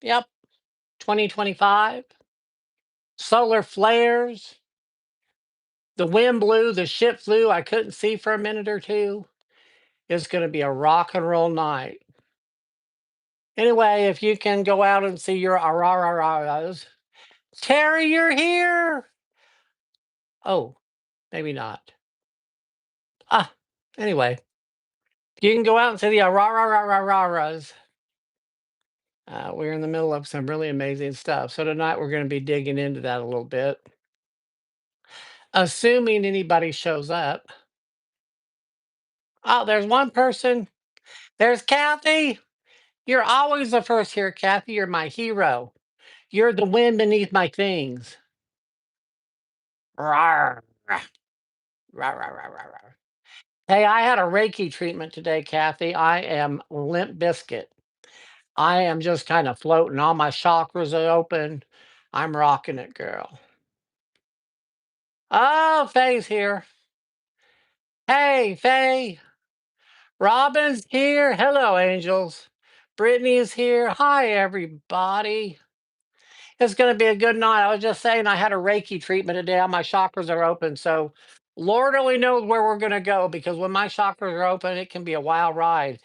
Yep, 2025. Solar flares. The wind blew, the ship flew. I couldn't see for a minute or two. It's going to be a rock and roll night. Anyway, if you can go out and see your auroras. Terry, you're here. Oh, maybe not. Ah, anyway, you can go out and see the auroras. We're in the middle of some really amazing stuff. So tonight we're going to be digging into that a little bit. Assuming anybody shows up. Oh, there's one person. There's Kathy. You're always the first here, Kathy. You're my hero. You're the wind beneath my things. Rawr. Rawr, rawr, rawr, rawr, rawr. Hey, I had a Reiki treatment today, Kathy. I am limp biscuit. I am just kind of floating. All my chakras are open. I'm rocking it, girl. Oh, Faye's here. Hey, Faye. Robin's here. Hello, angels. Brittany's here. Hi, everybody. It's going to be a good night. I was just saying I had a Reiki treatment today. My chakras are open. So, Lord only knows where we're going to go because when my chakras are open, it can be a wild ride.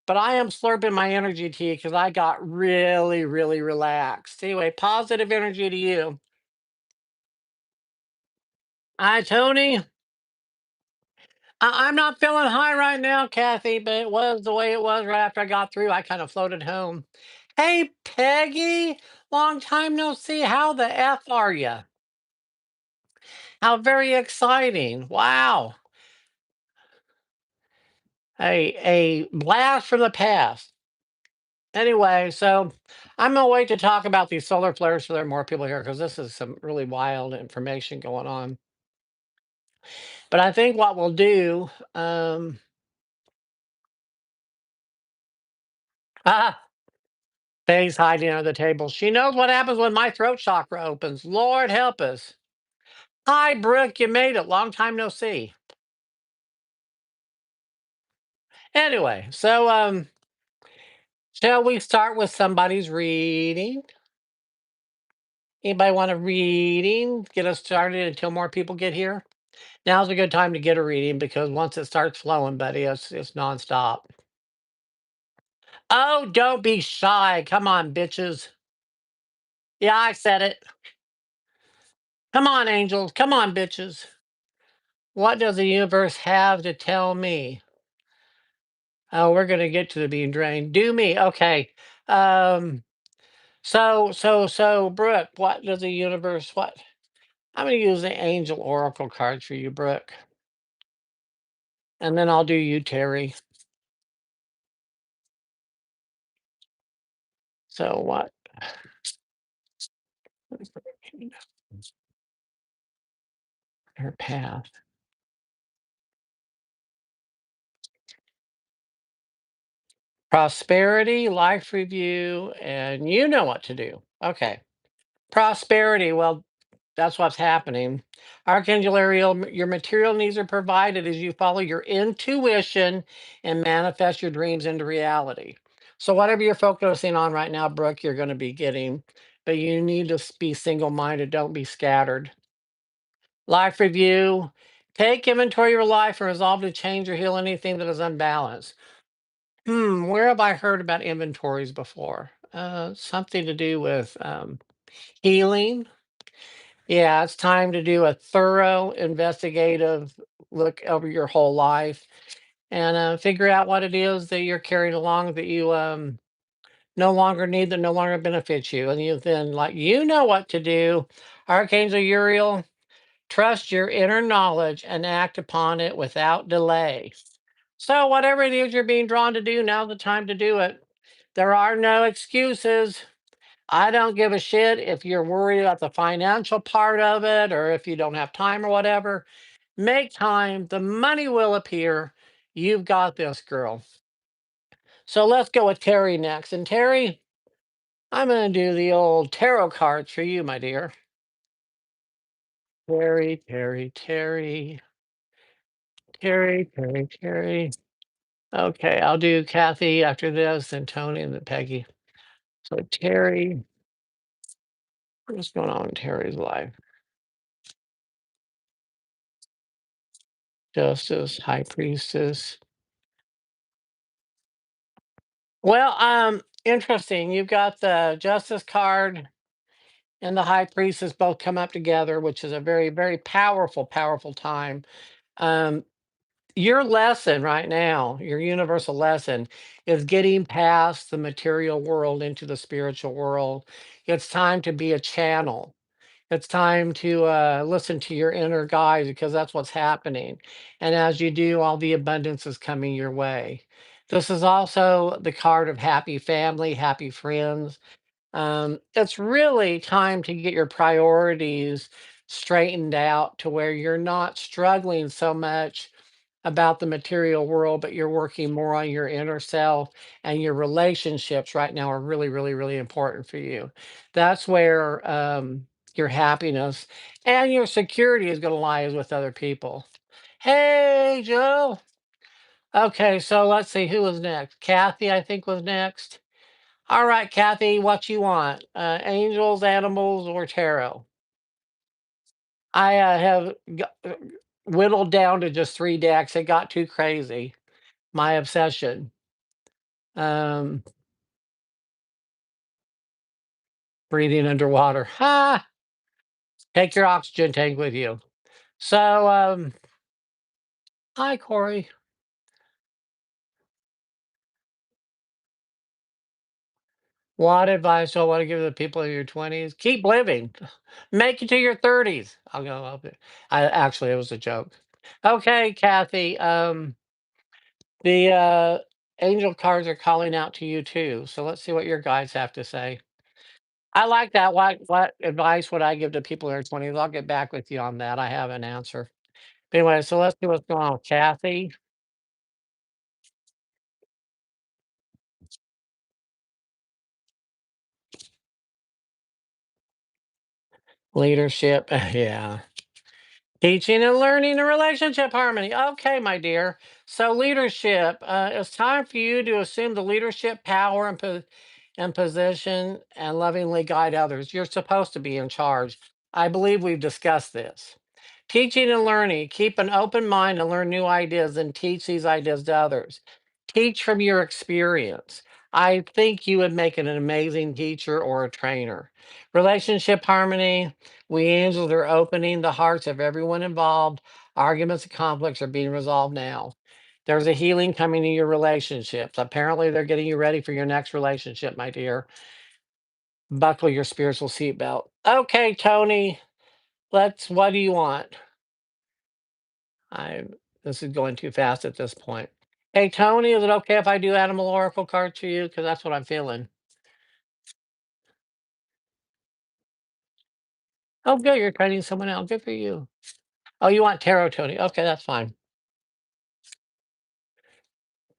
But I am slurping my energy tea because I got really, really relaxed. Anyway, positive energy to you. Hi, Tony. I'm not feeling high right now, Kathy, but it was the way it was right after I got through. I kind of floated home. Hey, Peggy. Long time no see. How the F are you? How very exciting. Wow. A blast from the past. Anyway, so I'm gonna wait to talk about these solar flares so there are more people here because this is some really wild information going on. But I think what we'll do, ah, Faye's hiding under the table. She knows what happens when my throat chakra opens. Lord help us. Hi, Brooke, you made it. Long time no see. Anyway, so shall we start with somebody's reading? Anybody want a reading? Get us started until more people get here. Now's a good time to get a reading because once it starts flowing, buddy, it's nonstop. Oh, don't be shy. Come on, bitches. Yeah, I said it. Come on, angels. Come on, bitches. What does the universe have to tell me? Oh, we're gonna get to the being drained. Do me. Okay. Um, so, Brooke, what does the universe what? I'm gonna use the angel oracle cards for you, Brooke. And then I'll do you, Terry. So what? Her path. Prosperity, life review, and you know what to do. Okay. Prosperity, well, that's what's happening. Archangel Ariel, your material needs are provided as you follow your intuition and manifest your dreams into reality. So, whatever you're focusing on right now, Brooke, you're going to be getting, but you need to be single minded. Don't be scattered. Life review, take inventory of your life and resolve to change or heal anything that is unbalanced. Where have I heard about inventories before? Something to do with healing. Yeah, it's time to do a thorough investigative look over your whole life and figure out what it is that you're carrying along that you no longer need, that no longer benefits you. And you then, like, you know what to do. Archangel Uriel, trust your inner knowledge and act upon it without delay. So, whatever it is you're being drawn to do, now's the time to do it. There are no excuses. I don't give a shit if you're worried about the financial part of it or if you don't have time or whatever. Make time. The money will appear. You've got this, girl. So let's go with Terry next. And Terry, I'm going to do the old tarot cards for you, my dear. Terry, Terry, Terry, Terry, Terry, Terry. Okay, I'll do Kathy after this, and Tony, and then Peggy. So Terry, what's going on in Terry's life? Justice, High Priestess. Well, interesting. You've got the Justice card and the High Priestess both come up together, which is a very, very powerful, powerful time. Um, your lesson right now, your universal lesson, is getting past the material world into the spiritual world. It's time to be a channel. It's time to listen to your inner guides because that's what's happening. And as you do, all the abundance is coming your way. This is also the card of happy family, happy friends. It's really time to get your priorities straightened out to where you're not struggling so much about the material world, but you're working more on your inner self, and your relationships right now are really, really, really important for you. That's where your happiness and your security is going to lie, is with other people. Hey, Joe. Okay, so let's see who was next. Kathy, I think, was next. All right, Kathy, what you want? Angels, animals, or tarot? I whittled down to just three decks. It got too crazy. My obsession. Um, breathing underwater. Ha! Take your oxygen tank with you. So, hi, Corey. What advice do I want to give to the people in your 20s? Keep living. Make it to your 30s. I'll go up there. I actually, it was a joke. Okay, Kathy. The angel cards are calling out to you too. So let's see what your guides have to say. I like that. What advice would I give to people in their 20s? I'll get back with you on that. I have an answer. Anyway, so let's see what's going on with Kathy. Leadership. Yeah. Teaching and learning and relationship harmony. Okay, my dear. So leadership. It's time for you to assume the leadership power and position and lovingly guide others. You're supposed to be in charge. I believe we've discussed this. Teaching and learning. Keep an open mind and learn new ideas and teach these ideas to others. Teach from your experience. I think you would make an amazing teacher or a trainer. Relationship harmony. We angels are opening the hearts of everyone involved. Arguments and conflicts are being resolved now. There's a healing coming to your relationships. Apparently, they're getting you ready for your next relationship, my dear. Buckle your spiritual seatbelt. Okay, Tony, what do you want? I This is going too fast at this point. Hey, Tony, is it okay if I do animal oracle cards for you? Because that's what I'm feeling. Oh, good. You're training someone else. Good for you. Oh, you want tarot, Tony? Okay, that's fine.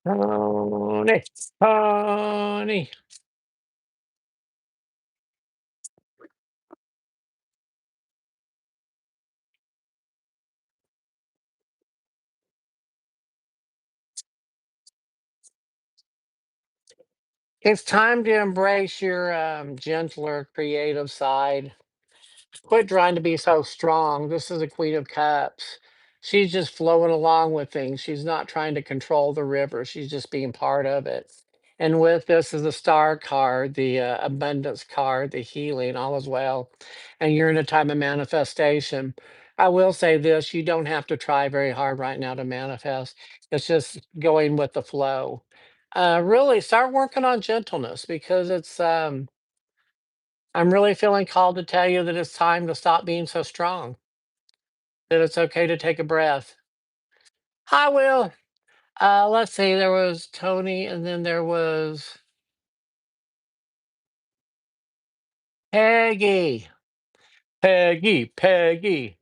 Tony, Tony. It's time to embrace your gentler, creative side. Quit trying to be so strong. This is a Queen of Cups. She's just flowing along with things. She's not trying to control the river. She's just being part of it. And with this is the Star card, the Abundance card, the healing, all is well. And you're in a time of manifestation. I will say this: you don't have to try very hard right now to manifest. It's just going with the flow. Really start working on gentleness because I'm really feeling called to tell you that it's time to stop being so strong, that it's okay to take a breath. I will. Let's see, there was Tony, and then there was Peggy. Peggy, Peggy.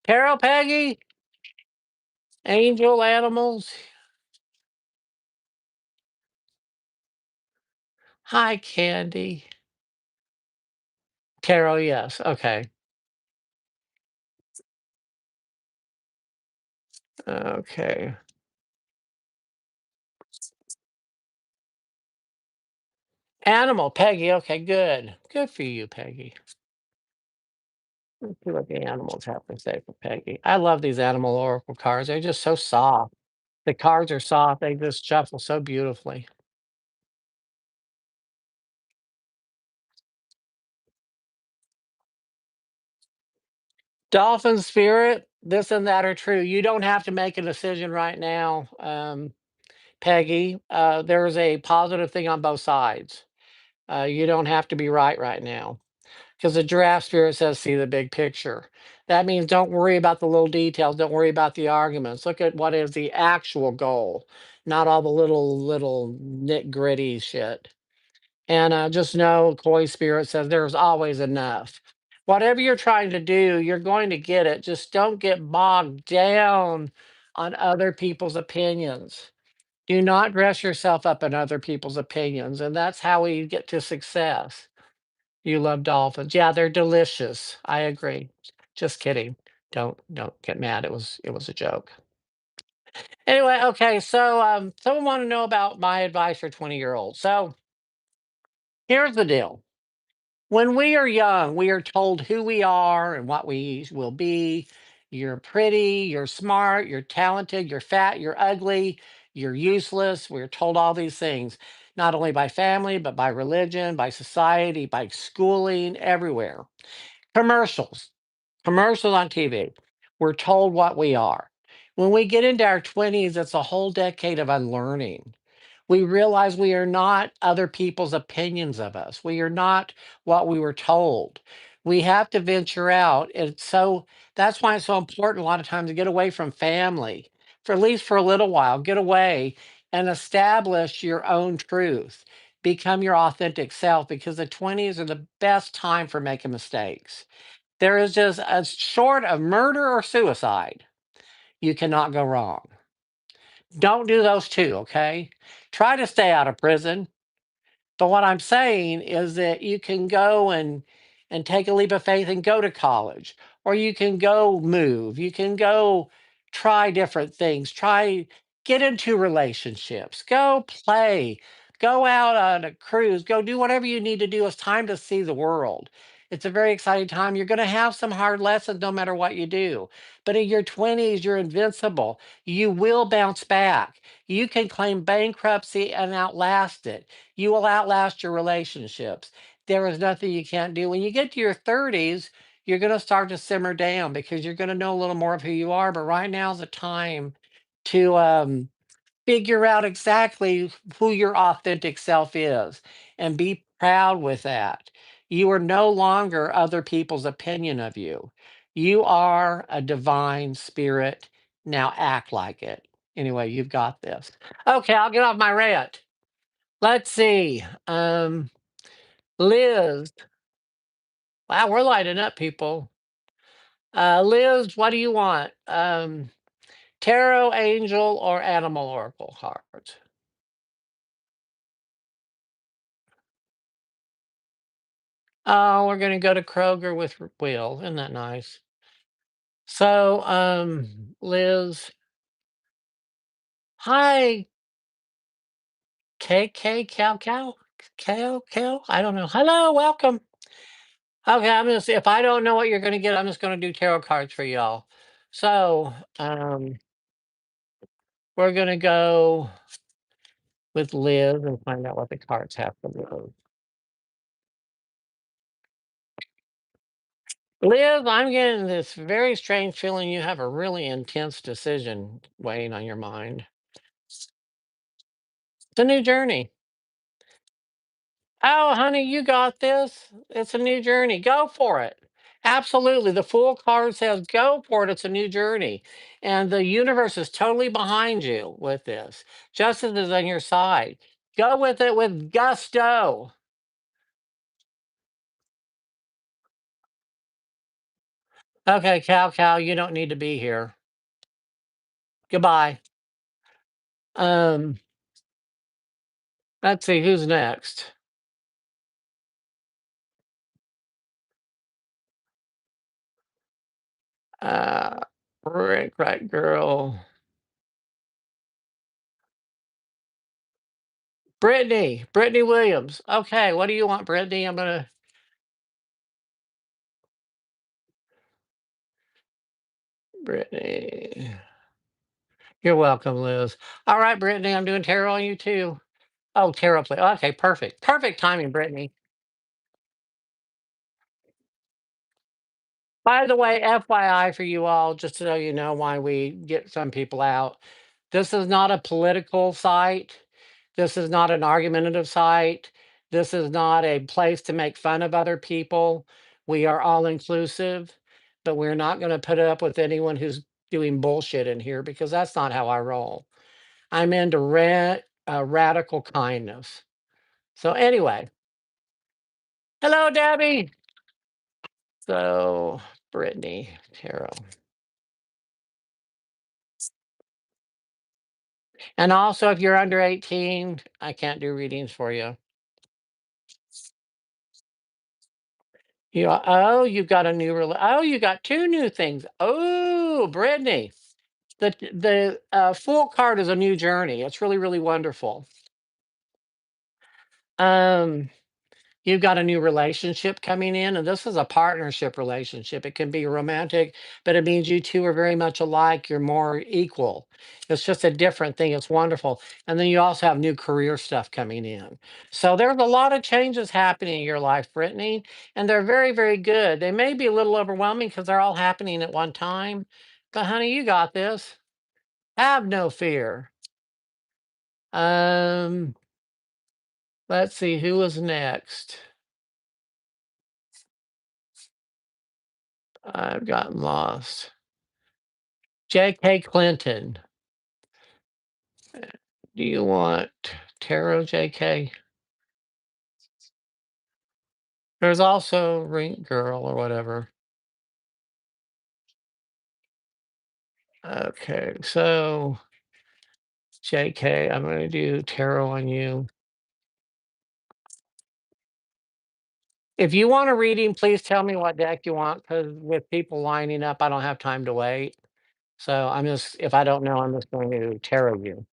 Carol, Peggy, Angel Animals. Hi, Candy. Carol, yes. Okay. Okay. Animal, Peggy. Okay, good. Good for you, Peggy. Let's see what the animals have to say for Peggy. I love these animal oracle cards. They're just so soft. The cards are soft. They just shuffle so beautifully. Dolphin spirit, this and that are true. You don't have to make a decision right now, Peggy. There's a positive thing on both sides. You don't have to be right now. Because the giraffe spirit says, see the big picture. That means don't worry about the little details. Don't worry about the arguments. Look at what is the actual goal, not all the little nit gritty shit. And just know, Koi spirit says there's always enough. Whatever you're trying to do, you're going to get it. Just don't get bogged down on other people's opinions. Do not dress yourself up in other people's opinions. And that's how we get to success. You love dolphins. Yeah, they're delicious. I agree. Just kidding. Don't get mad. It was a joke. Anyway, okay, so someone want to know about my advice for 20-year-olds. So here's the deal. When we are young, we are told who we are and what we will be. You're pretty, you're smart, you're talented, you're fat, you're ugly, you're useless. We're told all these things, not only by family, but by religion, by society, by schooling, everywhere. Commercials, commercials on TV. We're told what we are. When we get into our 20s, it's a whole decade of unlearning. We realize we are not other people's opinions of us. We are not what we were told. We have to venture out. And so that's why it's so important a lot of times to get away from family for at least for a little while, get away and establish your own truth. Become your authentic self because the 20s are the best time for making mistakes. There is just a short of murder or suicide, you cannot go wrong. Don't do those two, okay? Try to stay out of prison. But what I'm saying is that you can go and take a leap of faith and go to college, or you can go move. You can go try different things. Try get into relationships. Go play. Go out on a cruise. Go do whatever you need to do. It's time to see the world. It's a very exciting time. You're going to have some hard lessons no matter what you do. But in your 20s, you're invincible. You will bounce back. You can claim bankruptcy and outlast it. You will outlast your relationships. There is nothing you can't do. When you get to your 30s, you're going to start to simmer down because you're going to know a little more of who you are. But right now is the time to figure out exactly who your authentic self is and be proud with that. You are no longer other people's opinion of you. You are a divine spirit. Now act like it. Anyway, you've got this. Okay, I'll get off my rant. Let's see. Liz. Wow, we're lighting up, people. Liz, what do you want? Tarot, angel, or animal oracle cards? Oh, we're gonna go to Kroger with Will. Isn't that nice? So, Liz, hi, Cow. I don't know. Hello, welcome. Okay, I'm gonna see if I don't know what you're gonna get. I'm just gonna do tarot cards for y'all. So, we're gonna go with Liz and find out what the cards have for Liz. Liz, I'm getting this very strange feeling you have a really intense decision weighing on your mind. It's a new journey. Oh, honey, you got this. It's a new journey. Go for it. Absolutely. The Fool card says go for it. It's a new journey. And the universe is totally behind you with this. Justice is on your side. Go with it with gusto. Okay, Cow, you don't need to be here. Goodbye. Um, let's see who's next. Uh, right, girl. Brittany Williams. Okay, what do you want, Brittany? I'm gonna Brittany. You're welcome, Liz. All right, Brittany, I'm doing tarot on you too. Oh, tarot play. Okay, perfect. Perfect timing, Brittany. By the way, FYI for you all, just so you know why we get some people out. This is not a political site. This is not an argumentative site. This is not a place to make fun of other people. We are all inclusive, but we're not going to put up with anyone who's doing bullshit in here because that's not how I roll. I'm into radical kindness. So, anyway, hello, Debbie. So, Brittany, tarot. And also, if you're under 18, I can't do readings for you. Oh, you've got a new oh, you got two new things. Oh, Brittany, the Fool card is a new journey. It's really, really wonderful. Um, You've got a new relationship coming in, and this is a partnership relationship. It can be romantic, but it means you two are very much alike. You're more equal. It's just a different thing. It's wonderful. And then you also have new career stuff coming in. So there's a lot of changes happening in your life, Brittany, and they're very, very good. They may be a little overwhelming because they're all happening at one time. But honey, you got this. Have no fear. Um, let's see who was next. I've gotten lost. J.K. Clinton. Do you want tarot, JK? There's also Ring Girl or whatever. Okay, so JK, I'm going to do tarot on you. If you want a reading, please tell me what deck you want because with people lining up, I don't have time to wait. So I'm just, if I don't know, I'm just going to tarot you.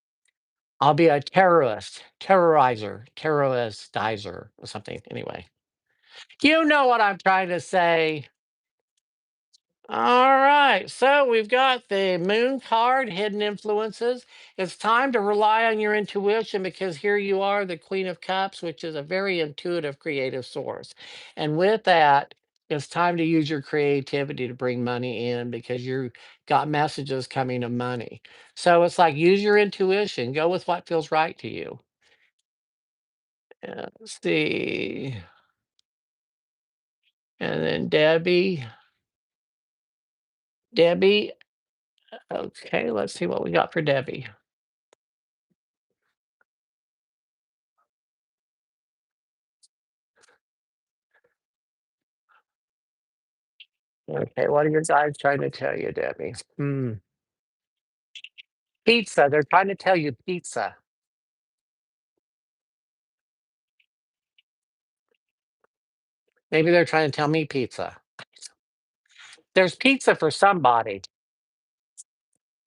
I'll be a terrorist, terroristizer or something. Anyway, you know what I'm trying to say. All right, so we've got the moon card, hidden influences. It's time to rely on your intuition because here you are, the Queen of Cups, which is a very intuitive, creative source. And with that, it's time to use your creativity to bring money in because you got messages coming of money. So it's like use your intuition, go with what feels right to you. Let's see. And then Debbie. Okay, let's see what we got for Debbie. Okay, what are your guides trying to tell you, Debbie? Pizza. They're trying to tell you pizza. Maybe they're trying to tell me pizza. There's pizza for somebody.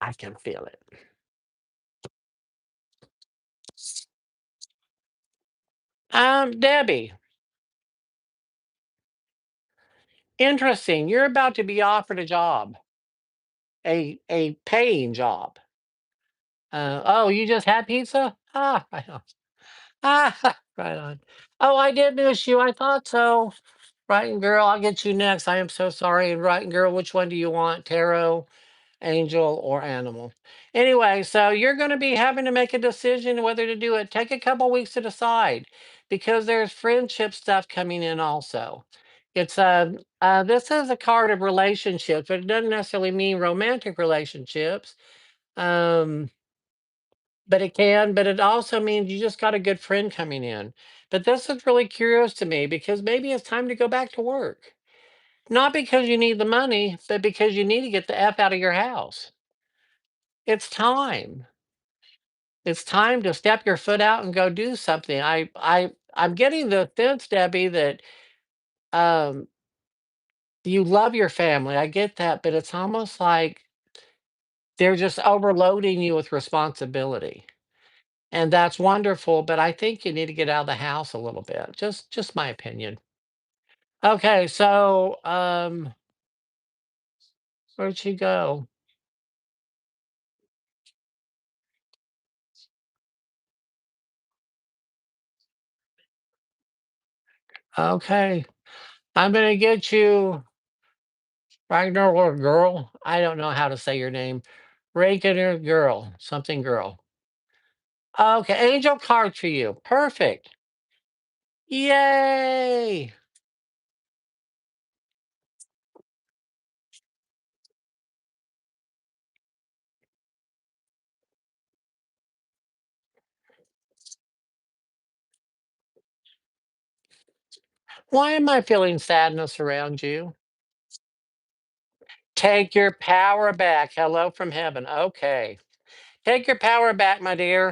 I can feel it. Debbie, interesting. You're about to be offered a job, a paying job. Oh, you just had pizza? Ah, right on. Ah, right on. Oh, I did miss you. I thought so. Right and girl, I'll get you next. I am so sorry. And right and girl, which one do you want? Tarot, angel, or animal? Anyway, so you're going to be having to make a decision whether to do it. Take a couple weeks to decide because there's friendship stuff coming in also. It's this is a card of relationships, but it doesn't necessarily mean romantic relationships. Um, but it can, but it also means you just got a good friend coming in. But this is really curious to me because maybe it's time to go back to work. Not because you need the money, but because you need to get the F out of your house. It's time. It's time to step your foot out and go do something. I'm getting the sense, Debbie, that um you love your family. I get that, but it's almost like they're just overloading you with responsibility. and that's wonderful, but I think you need to get out of the house a little bit. Just my opinion. Okay, so where'd she go? Okay. I'm gonna get you Ragnar or girl. I don't know how to say your name. Ragnar girl, something girl. Okay, angel card for you. Perfect. Yay! Why am I feeling sadness around you? Take your power back. Hello from heaven. Okay. Take your power back, my dear.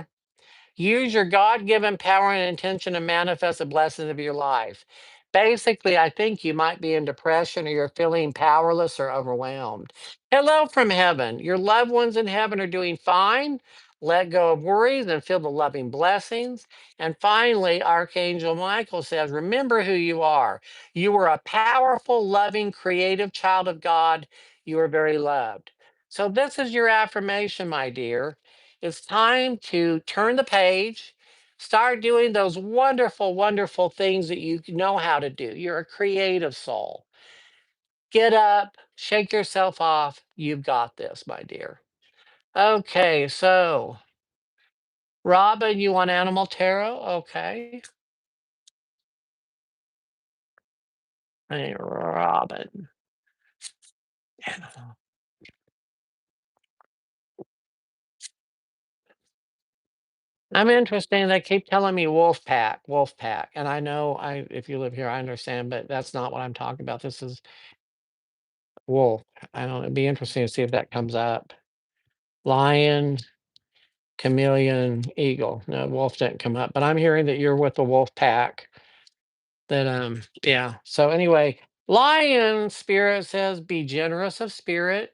Use your God given power and intention to manifest the blessings of your life. Basically, I think you might be in depression or you're feeling powerless or overwhelmed. Hello from heaven. Your loved ones in heaven are doing fine. Let go of worries and feel the loving blessings. And finally, Archangel Michael says, remember who you are. You are a powerful, loving, creative child of God. You are very loved. So, this is your affirmation, my dear. It's time to turn the page, start doing those wonderful, wonderful things that you know how to do. You're a creative soul. Get up, shake yourself off. You've got this, my dear. Okay, so Robin, you want Animal Tarot? Okay. Hey, Robin. Animal. I'm interested. They keep telling me wolf pack, wolf pack. And I know I if you live here, I understand, but that's not what I'm talking about. This is wolf. I don't know. It'd be interesting to see if that comes up. Lion, chameleon, eagle. No, wolf didn't come up, but I'm hearing that you're with the wolf pack. That yeah. So anyway, lion spirit says be generous of spirit.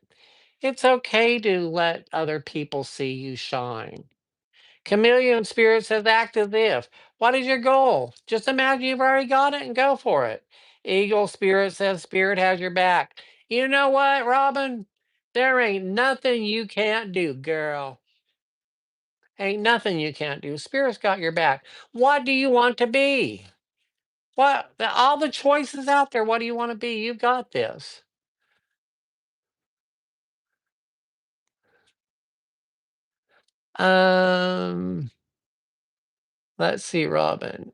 It's okay to let other people see you shine. Chameleon spirit says act as if. What is your goal? Just imagine you've already got it and go for it. Eagle spirit says spirit has your back. You know what, Robin? There ain't nothing you can't do, girl. Ain't nothing you can't do. Spirit's got your back. What do you want to be? All the choices out there. What do you want to be? You've got this. Um, let's see, Robin.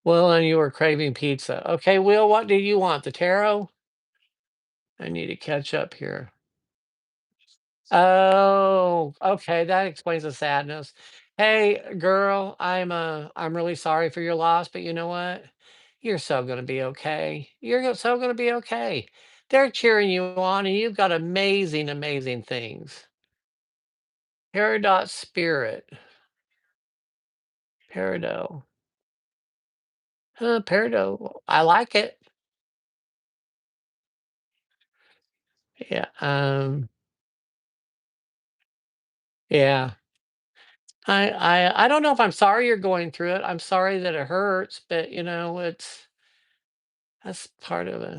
Will, and you were craving pizza. Okay, Will, what do you want? The tarot? I need to catch up here. Oh, okay, that explains the sadness. Hey, girl, I'm really sorry for your loss, but you know what? You're so gonna be okay. So gonna be okay. They're cheering you on, and you've got amazing, amazing things. Peridot spirit, peridot, peridot. I like it. Yeah, yeah. I don't know if I'm sorry you're going through it. I'm sorry that it hurts, but that's part of it.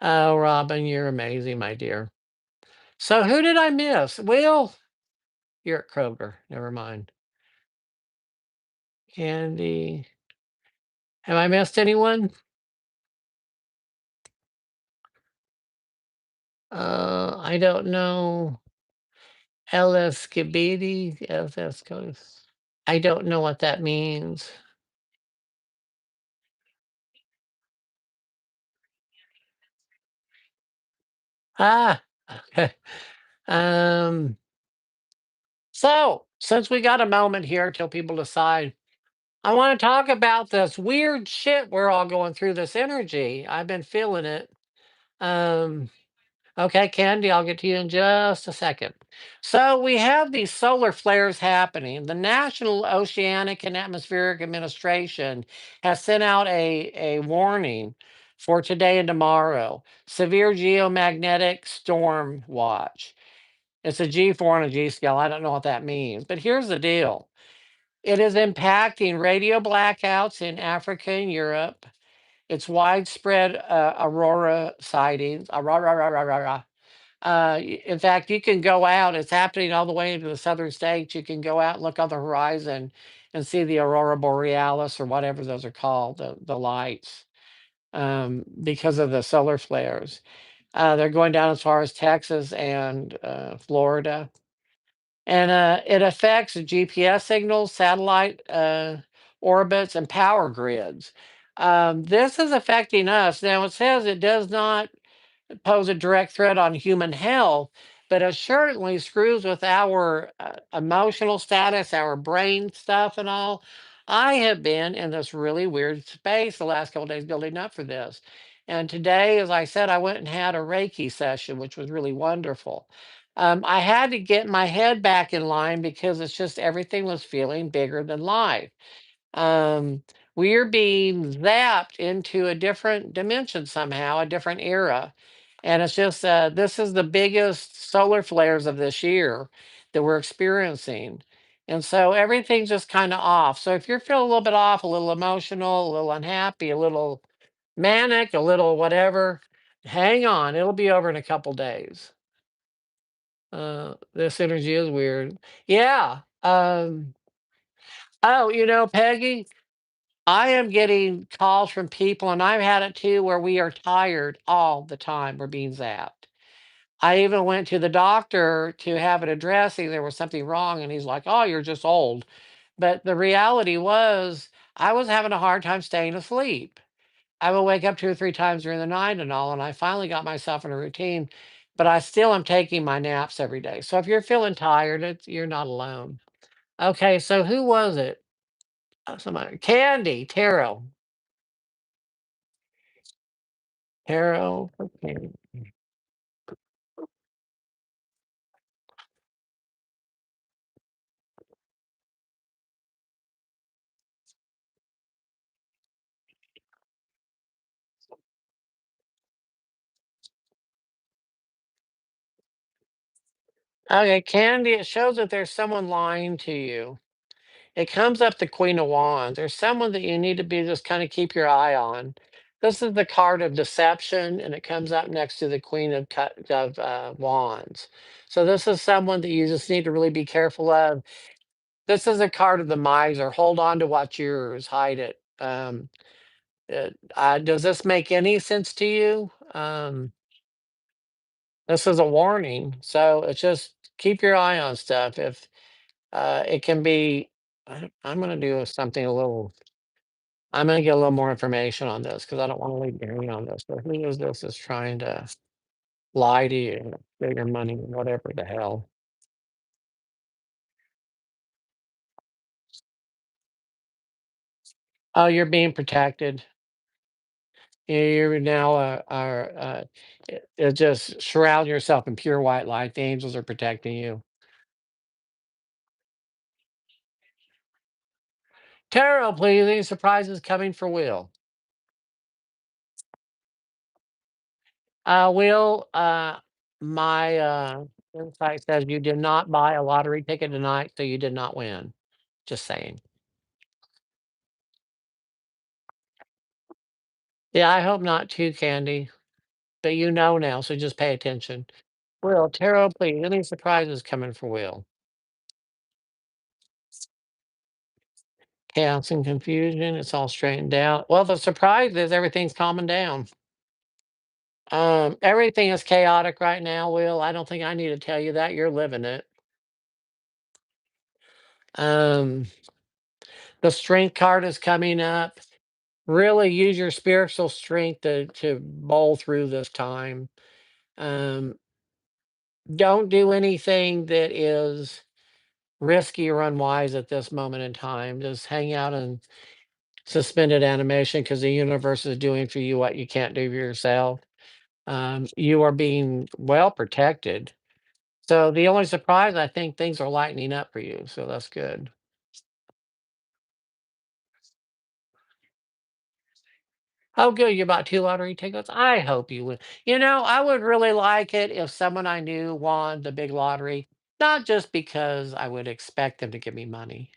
Oh, Robin, you're amazing, my dear. So who did I miss? Will, you're at Kroger. Never mind. Candy. Have I missed anyone? I don't know. LS Skibidi, LS Coast. I don't know what that means. Ah, okay. Um, so since we got a moment here till people decide, I want to talk about this weird shit we're all going through, this energy. I've been feeling it. Um, Okay, Candy, I'll get to you in just a second. So we have these solar flares happening. The National Oceanic and Atmospheric Administration has sent out a warning for today and tomorrow. Severe geomagnetic storm watch. It's a G4 on a G scale. I don't know what that means. But here's the deal. It is impacting radio blackouts in Africa and Europe. It's widespread aurora sightings. Aurora. In fact, you can go out. It's happening all the way into the southern states. You can go out and look on the horizon and see the aurora borealis or whatever those are called, the lights, because of the solar flares. They're going down as far as Texas and Florida, and it affects GPS signals, satellite orbits, and power grids. This is affecting us. Now, it says it does not pose a direct threat on human health, but it certainly screws with our emotional status, our brain stuff, and all. I have been in this really weird space the last couple days building up for this. And today, as I said, I went and had a Reiki session, which was really wonderful. I had to get my head back in line because it's just everything was feeling bigger than life. um, we're being zapped into a different dimension somehow, a different era. And it's just, this is the biggest solar flares of this year that we're experiencing. And so everything's just kind of off. So if you're feeling a little bit off, a little emotional, a little unhappy, a little manic, a little whatever, hang on. It'll be over in a couple days. This energy is weird. Yeah. Oh, Peggy, I am getting calls from people, and I've had it too, where we are tired all the time. We're being zapped. I even went to the doctor to have it addressing. There was something wrong, and he's like, "Oh, you're just old." But the reality was, I was having a hard time staying asleep. I would wake up 2 or 3 times during the night and all, and I finally got myself in a routine. But I still am taking my naps every day. So if you're feeling tired, you're not alone. Okay, so who was it? Somebody, Candy, Tarot. Tarot. Okay. Okay, Candy, it shows that there's someone lying to you. It comes up the Queen of Wands. There's someone that you need to be just kind of keep your eye on. This is the card of deception, and it comes up next to the Queen of Wands. So this is someone that you just need to really be careful of. This is a card of the miser. Hold on to what's yours. Hide it. Does this make any sense to you? This is a warning. So it's just keep your eye on stuff. If it can be, I'm going to do something a little, I'm going to get a little more information on this because I don't want to leave you hanging on this. But who is this is trying to lie to you, get your money, whatever the hell? Oh, you're being protected. You're now just shroud yourself in pure white light. The angels are protecting you. Tarot, please. Any surprises coming for Will? Will, my insight says you did not buy a lottery ticket tonight, so you did not win. Just saying. Yeah, I hope not too, Candy. But you know now, so just pay attention. Will, tarot, please. Any surprises coming for Will? Chaos and confusion. It's all straightened out. Well, the surprise is everything's calming down. Everything is chaotic right now, Will. I don't think I need to tell you that. You're living it. Um, the strength card is coming up. Really use your spiritual strength to bowl through this time. Um, don't do anything that is risky or unwise at this moment in time. Just hang out in suspended animation because the universe is doing for you what you can't do for yourself. You are being well protected. So the only surprise, I think things are lightening up for you. So that's good. Oh, good. You bought 2 lottery tickets? I hope you would. I would really like it if someone I knew won the big lottery, not just because I would expect them to give me money.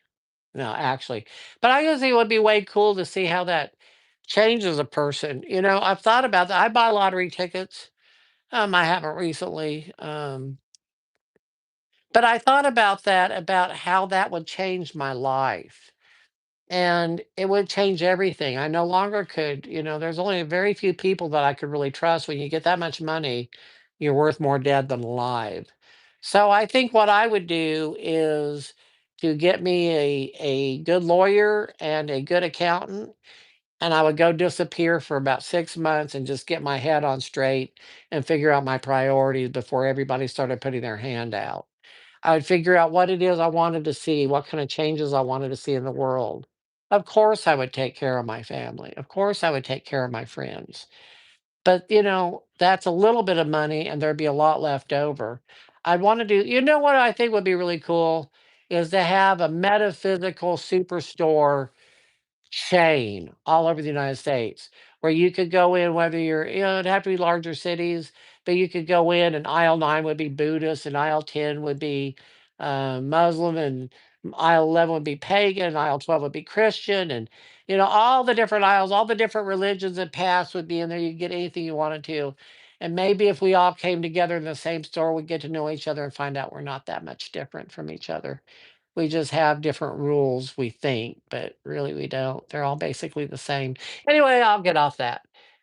No, actually. But I just think it would be way cool to see how that changes a person. I've thought about that. I buy lottery tickets. I haven't recently. But I thought about that, about how that would change my life. And it would change everything. I no longer could, there's only very few people that I could really trust. When you get that much money, you're worth more dead than alive. So I think what I would do is to get me a good lawyer and a good accountant, and I would go disappear for about 6 months and just get my head on straight and figure out my priorities before everybody started putting their hand out. I would figure out what it is I wanted to see, what kind of changes I wanted to see in the world. Of course, I would take care of my family. Of course, I would take care of my friends. But, that's a little bit of money and there'd be a lot left over. I'd want to do, what I think would be really cool is to have a metaphysical superstore chain all over the United States where you could go in, whether it'd have to be larger cities, but you could go in and aisle 9 would be Buddhist and aisle 10 would be Muslim, and aisle 11 would be pagan, and aisle 12 would be Christian. And, all the different aisles, all the different religions and paths would be in there. You could get anything you wanted to. And maybe if we all came together in the same store, we'd get to know each other and find out we're not that much different from each other. We just have different rules, we think, but really we don't. They're all basically the same. Anyway, I'll get off that.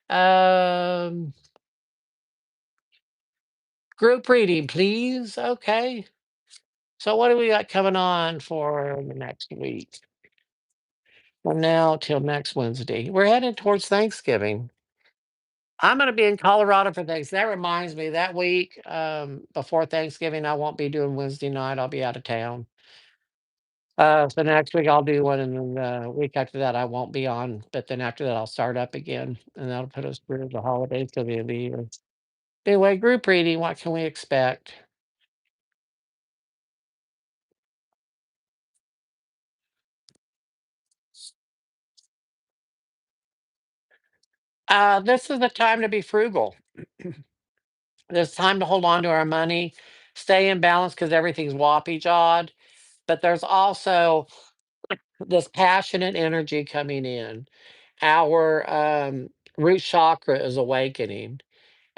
Um, Group reading, please. Okay. So what do we got coming on for the next week? From now till next Wednesday. We're headed towards Thanksgiving. I'm going to be in Colorado for Thanksgiving. That reminds me, that week before Thanksgiving, I won't be doing Wednesday night. I'll be out of town. So next week I'll do one, and then the week after that I won't be on. But then after that I'll start up again, and that'll put us through the holidays till the end of the year. Anyway, group reading. What can we expect? This is the time to be frugal. This time to hold on to our money, stay in balance because everything's whoppy jawed. But there's also this passionate energy coming in. Our root chakra is awakening.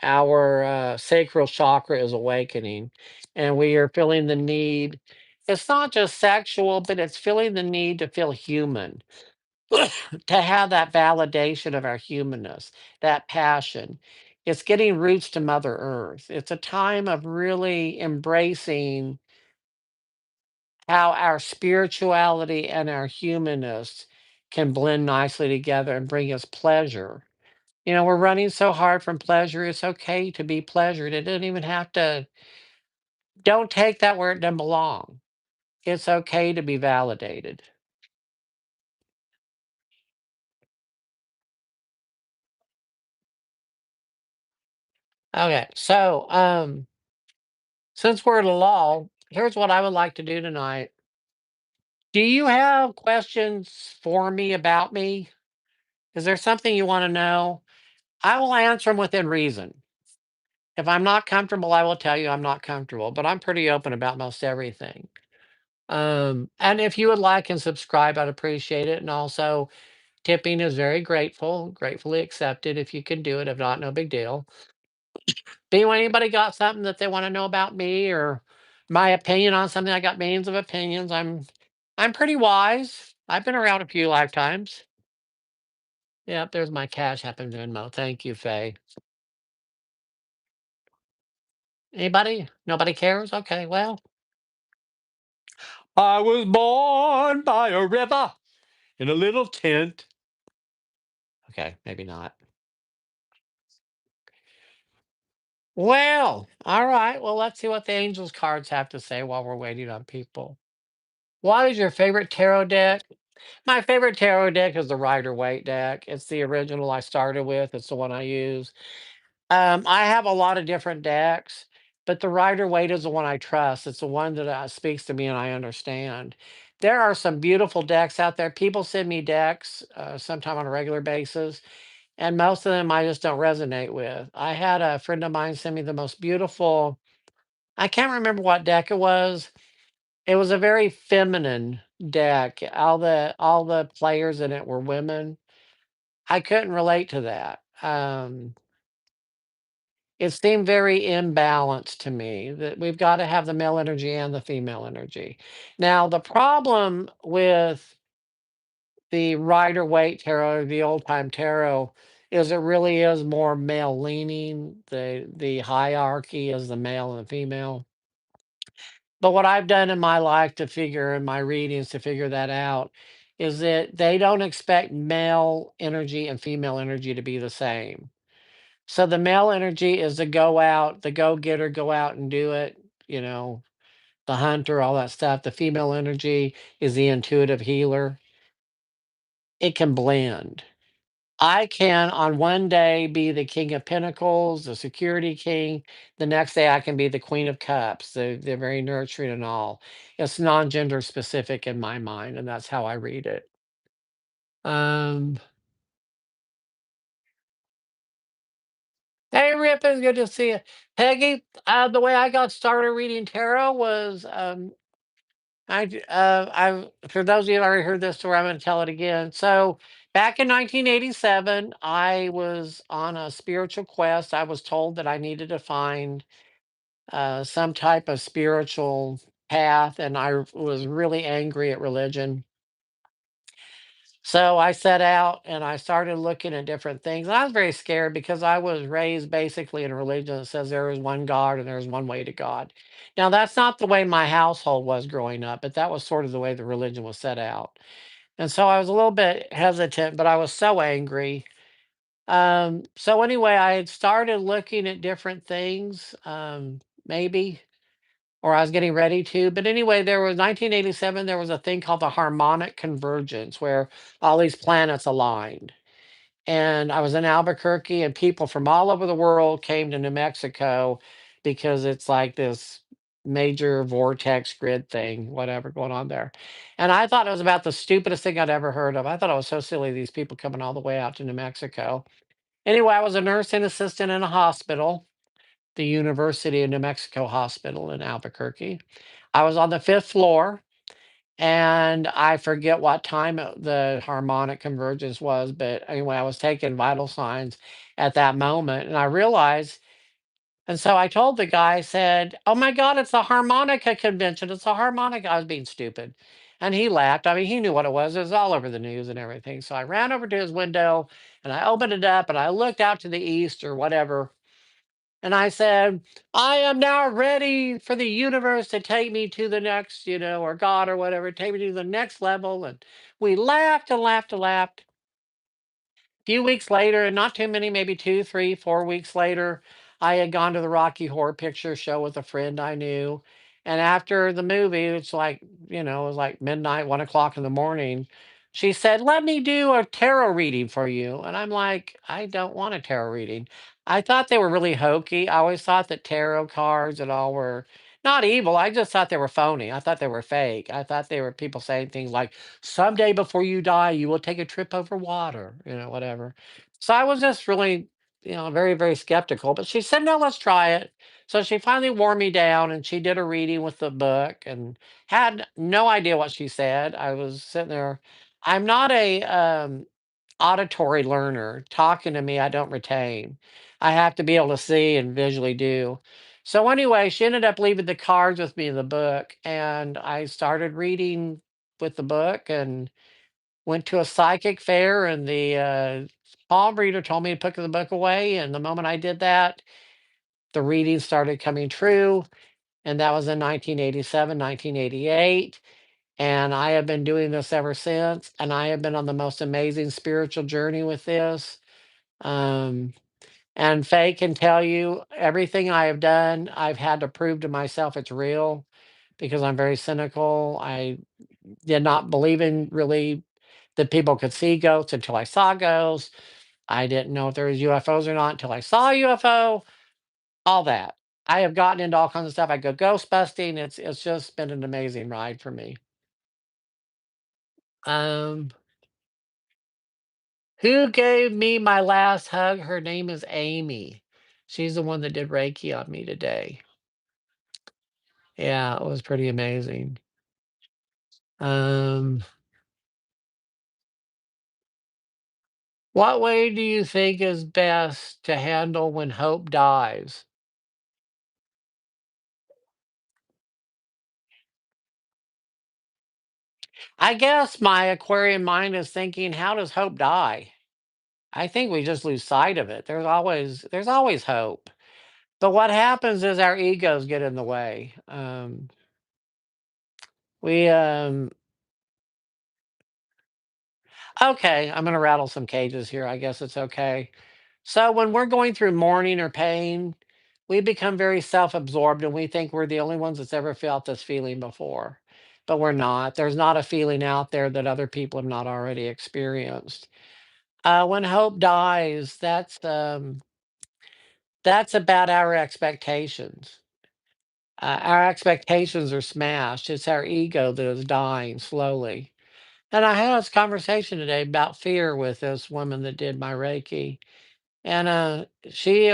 Our sacral chakra is awakening, and we are feeling the need. It's not just sexual, but it's feeling the need to feel human, to have that validation of our humanness, that passion. It's getting roots to Mother Earth. It's a time of really embracing how our spirituality and our humanness can blend nicely together and bring us pleasure. We're running so hard from pleasure. It's okay to be pleasured. It doesn't even have to, don't take that where it doesn't belong. It's okay to be validated. Okay, so since we're at a lull, here's what I would like to do tonight. Do you have questions for me about me? Is there something you want to know? I will answer them within reason. If I'm not comfortable, I will tell you I'm not comfortable, but I'm pretty open about most everything. And if you would like and subscribe, I'd appreciate it. And also, tipping is very gratefully accepted if you can do it. If not, no big deal. Anybody got something that they want to know about me or my opinion on something? I got millions of opinions. I'm pretty wise. I've been around a few lifetimes. Yep, there's my cash app and Venmo. Thank you, Faye. Anybody? Nobody cares? Okay, well. I was born by a river in a little tent. Okay, maybe not. Well, all right. Well, let's see what the angels cards have to say while we're waiting on people. What is your favorite tarot deck? My favorite tarot deck is the Rider Waite deck. It's the original I started with. It's the one I use. I have a lot of different decks, but the Rider Waite is the one I trust. It's the one that speaks to me and I understand. There are some beautiful decks out there. People send me decks sometime on a regular basis, and most of them I just don't resonate with. I had a friend of mine send me the most beautiful, I can't remember what deck it was. It was a very feminine deck. All the players in it were women. I couldn't relate to that. It seemed very imbalanced to me that we've got to have the male energy and the female energy. Now, the problem with the Rider Waite tarot, or the old time tarot, is it really is more male leaning. The hierarchy is the male and the female. But what I've done in my life to figure in my readings to figure that out is that they don't expect male energy and female energy to be the same. So the male energy is to go out, the go getter, go out and do it, you know, the hunter, all that stuff. The female energy is the intuitive healer. It can blend. I can on one day be the king of pentacles, the security king. The next day I can be the queen of cups. They're very nurturing and all. It's non-gender specific in my mind, and that's how I read it. Um, hey Rip, it's good to see you. Peggy, the way I got started reading tarot was I for those of you that already heard this story, I'm going to tell it again. So back in 1987, I was on a spiritual quest. I was told that I needed to find some type of spiritual path, and was really angry at religion. So I set out and I started looking at different things. And I was very scared because I was raised basically in a religion that says there is one God and there's one way to God. Now, that's not the way my household was growing up, but that was sort of the way the religion was set out. And so I was a little bit hesitant, but I was so angry. So anyway, I had started looking at different things, maybe, or I was getting ready to. But anyway, there was 1987, there was a thing called the harmonic convergence where all these planets aligned. And I was in Albuquerque, and people from all over the world came to New Mexico because it's like this major vortex grid thing, whatever going on there. And I thought it was about the stupidest thing I'd ever heard of. I thought it was so silly, these people coming all the way out to New Mexico. Anyway, I was a nursing assistant in a hospital, the University of New Mexico Hospital in Albuquerque. I was on the fifth floor, and I forget what time the harmonic convergence was, but anyway, I was taking vital signs at that moment, and I realized, and so I told the guy, I said, "Oh my God, it's a harmonica convention. It's a harmonica." I was being stupid. And he laughed. I mean, he knew what it was. It was all over the news and everything. So I ran over to his window and I opened it up and I looked out to the east or whatever. And I said, "I am now ready for the universe to take me to the next, or God or whatever, take me to the next level." And we laughed and laughed and laughed. Few weeks later, and not too many, maybe 2, 3, 4 weeks later, I had gone to the Rocky Horror Picture Show with a friend I knew. And after the movie, it's like, it was like midnight, 1 o'clock in the morning. She said, "Let me do a tarot reading for you." And I'm like, "I don't want a tarot reading." I thought they were really hokey. I always thought that tarot cards and all were not evil. I just thought they were phony. I thought they were fake. I thought they were people saying things like, "Someday before you die, you will take a trip over water," whatever. So I was just really, very, very skeptical. But she said, "No, let's try it." So she finally wore me down and she did a reading with the book and had no idea what she said. I was sitting there. I'm not a auditory learner. Talking to me, I don't retain. I have to be able to see and visually do. So anyway, she ended up leaving the cards with me in the book, and I started reading with the book and went to a psychic fair, and the palm reader told me to put the book away. And the moment I did that, the reading started coming true. And that was in 1987, 1988. And I have been doing this ever since. And I have been on the most amazing spiritual journey with this. Um, and Faye can tell you everything I have done, I've had to prove to myself it's real because I'm very cynical. I did not believe in really that people could see ghosts until I saw ghosts. I didn't know if there was UFOs or not until I saw a UFO. All that. I have gotten into all kinds of stuff. I go ghost busting. It's just been an amazing ride for me. Um, Who gave me my last hug? Her name is Amy. She's the one that did Reiki on me today. Yeah, it was pretty amazing. Um, what way do you think is best to handle when hope dies? I guess my Aquarian mind is thinking, how does hope die? I think we just lose sight of it. There's always hope. But what happens is our egos get in the way. We Okay, I'm gonna rattle some cages here. I guess it's okay. So when we're going through mourning or pain, we become very self-absorbed and we think we're the only ones that's ever felt this feeling before. But we're not. There's not a feeling out there that other people have not already experienced. When hope dies, that's about our expectations. Our expectations are smashed. It's our ego that is dying slowly. And I had this conversation today about fear with this woman that did my Reiki. And she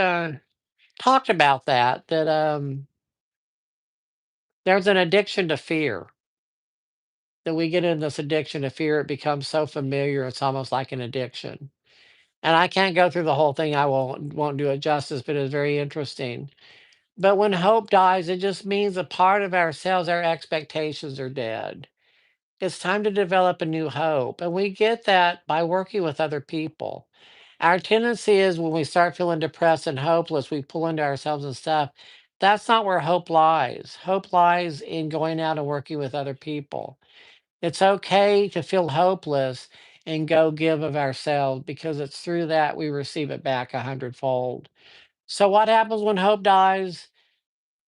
talked about that there's an addiction to fear. That we get in this addiction to fear, it becomes so familiar, it's almost like an addiction. And I can't go through the whole thing. I won't do it justice, but it's very interesting. But when hope dies, it just means a part of ourselves, our expectations are dead. It's time to develop a new hope. And we get that by working with other people. Our tendency is when we start feeling depressed and hopeless, we pull into ourselves and stuff. That's not where hope lies. Hope lies in going out and working with other people. It's okay to feel hopeless and go give of ourselves because it's through that we receive it back a hundredfold. So, what happens when hope dies?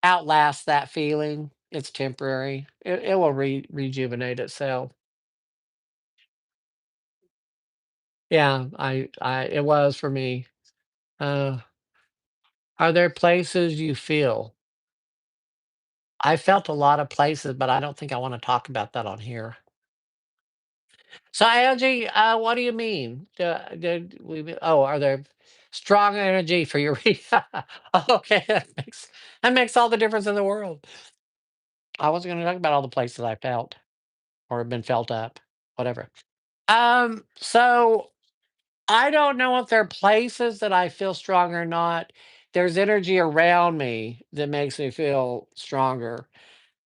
Outlast that feeling. It's temporary. It will rejuvenate itself. Yeah, it was for me. Uh, are there places you feel? I felt a lot of places, but I don't think I want to talk about that on here. So, Angie, what do you mean? Oh, are there strong energy for your Okay, that makes all the difference in the world. I wasn't going to talk about all the places I felt or have been felt up, whatever. So I don't know if there are places that I feel strong or not. There's energy around me that makes me feel stronger.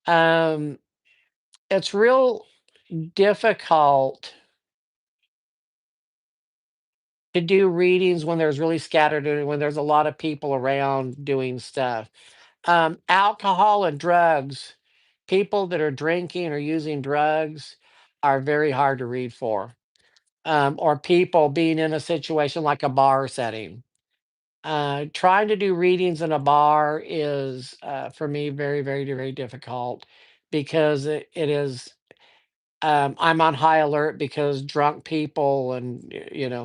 Um, it's real difficult to do readings when there's really scattered and when there's a lot of people around doing stuff. Alcohol and drugs, people that are drinking or using drugs are very hard to read for. Or people being in a situation like a bar setting. Trying to do readings in a bar is, for me, very, very, very difficult because it is. I'm on high alert because drunk people and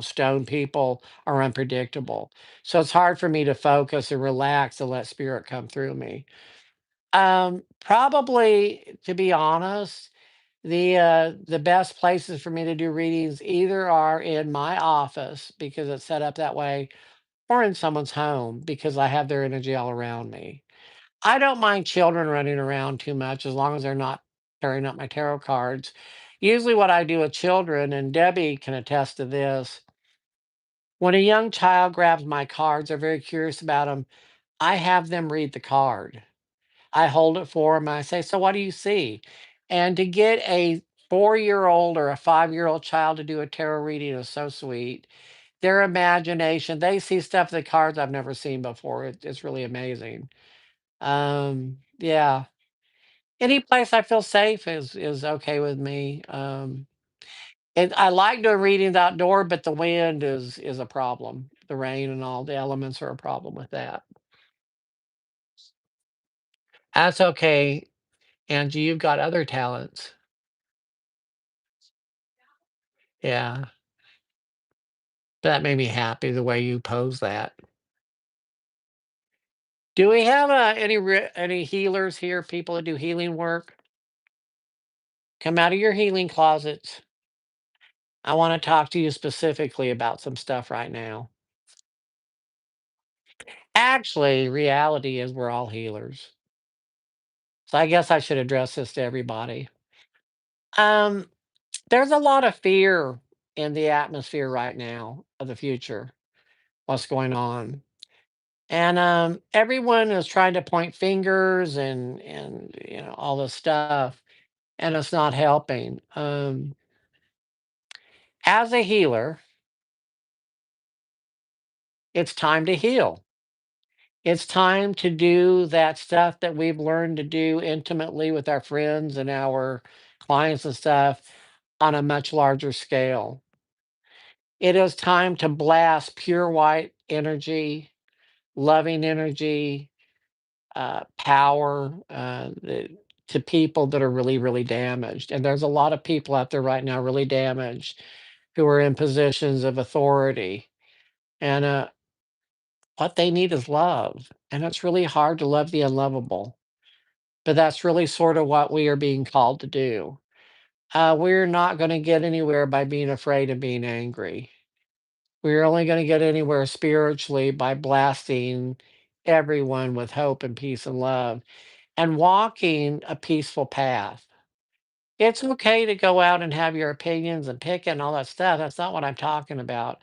stoned people are unpredictable. So it's hard for me to focus and relax and let spirit come through me. Probably, to be honest, the best places for me to do readings either are in my office because it's set up that way, or in someone's home because I have their energy all around me. I don't mind children running around too much as long as they're not tearing up my tarot cards. Usually, what I do with children, and Debbie can attest to this, when a young child grabs my cards, they're very curious about them. I have them read the card. I hold it for them. I say, "So, what do you see?" And to get a 4-year old or a 5-year old child to do a tarot reading is so sweet. Their imagination, they see stuff in the cards I've never seen before. It's really amazing. Yeah. Any place I feel safe is okay with me. And I like doing readings outdoor, but the wind is a problem. The rain and all the elements are a problem with that. That's okay, Angie. You've got other talents. Yeah, that made me happy the way you pose that. Do we have any healers here? People that do healing work? Come out of your healing closets. I want to talk to you specifically about some stuff right now. Actually, reality is we're all healers. So I guess I should address this to everybody. Um, there's a lot of fear in the atmosphere right now of the future, what's going on. And everyone is trying to point fingers and all this stuff, and it's not helping. As a healer, it's time to heal. It's time to do that stuff that we've learned to do intimately with our friends and our clients and stuff on a much larger scale. It is time to blast pure white energy, loving energy, power to people that are really, really damaged. And there's a lot of people out there right now really damaged who are in positions of authority. And what they need is love. And it's really hard to love the unlovable. But that's really sort of what we are being called to do. We're not going to get anywhere by being afraid and being angry. We're only going to get anywhere spiritually by blasting everyone with hope and peace and love and walking a peaceful path. It's okay to go out and have your opinions and pick and all that stuff. That's not what I'm talking about.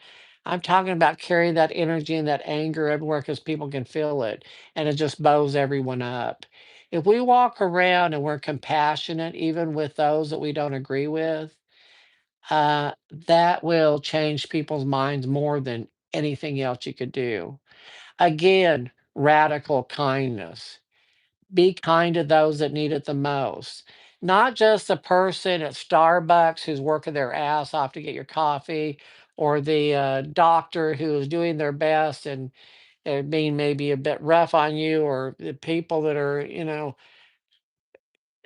I'm talking about carrying that energy and that anger everywhere because people can feel it and it just bows everyone up. If we walk around and we're compassionate, even with those that we don't agree with, that will change people's minds more than anything else you could do. Again, radical kindness. Be kind to those that need it the most. Not just the person at Starbucks who's working their ass off to get your coffee, or the doctor who is doing their best and being maybe a bit rough on you, or the people that are,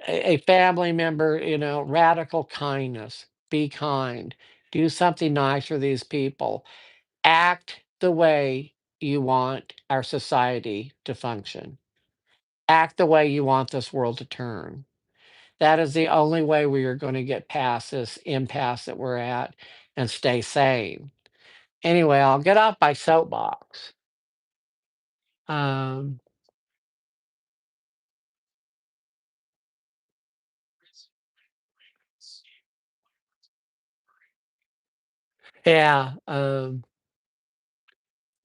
a family member, radical kindness. Be kind. Do something nice for these people. Act the way you want our society to function. Act the way you want this world to turn. That is the only way we are going to get past this impasse that we're at and stay sane. Anyway, I'll get off my soapbox. Um, yeah.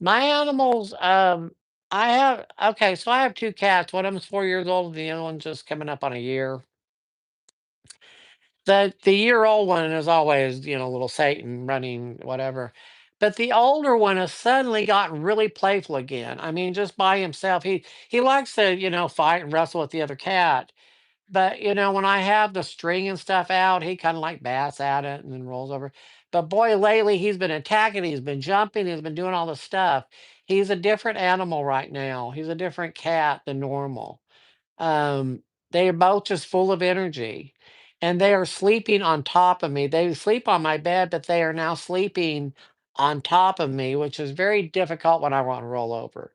My animals, okay, so I have two cats. One of them's 4 years old, and the other one's just coming up on a year. The year-old one is always, little Satan running whatever. But the older one has suddenly gotten really playful again. I mean, just by himself. He likes to, fight and wrestle with the other cat. But when I have the string and stuff out, he kind of like bats at it and then rolls over. But boy, lately he's been attacking, he's been jumping, he's been doing all this stuff. He's a different animal right now. He's a different cat than normal. Um, they are both just full of energy. And they are sleeping on top of me. They sleep on my bed, but they are now sleeping on top of me, which is very difficult when I want to roll over.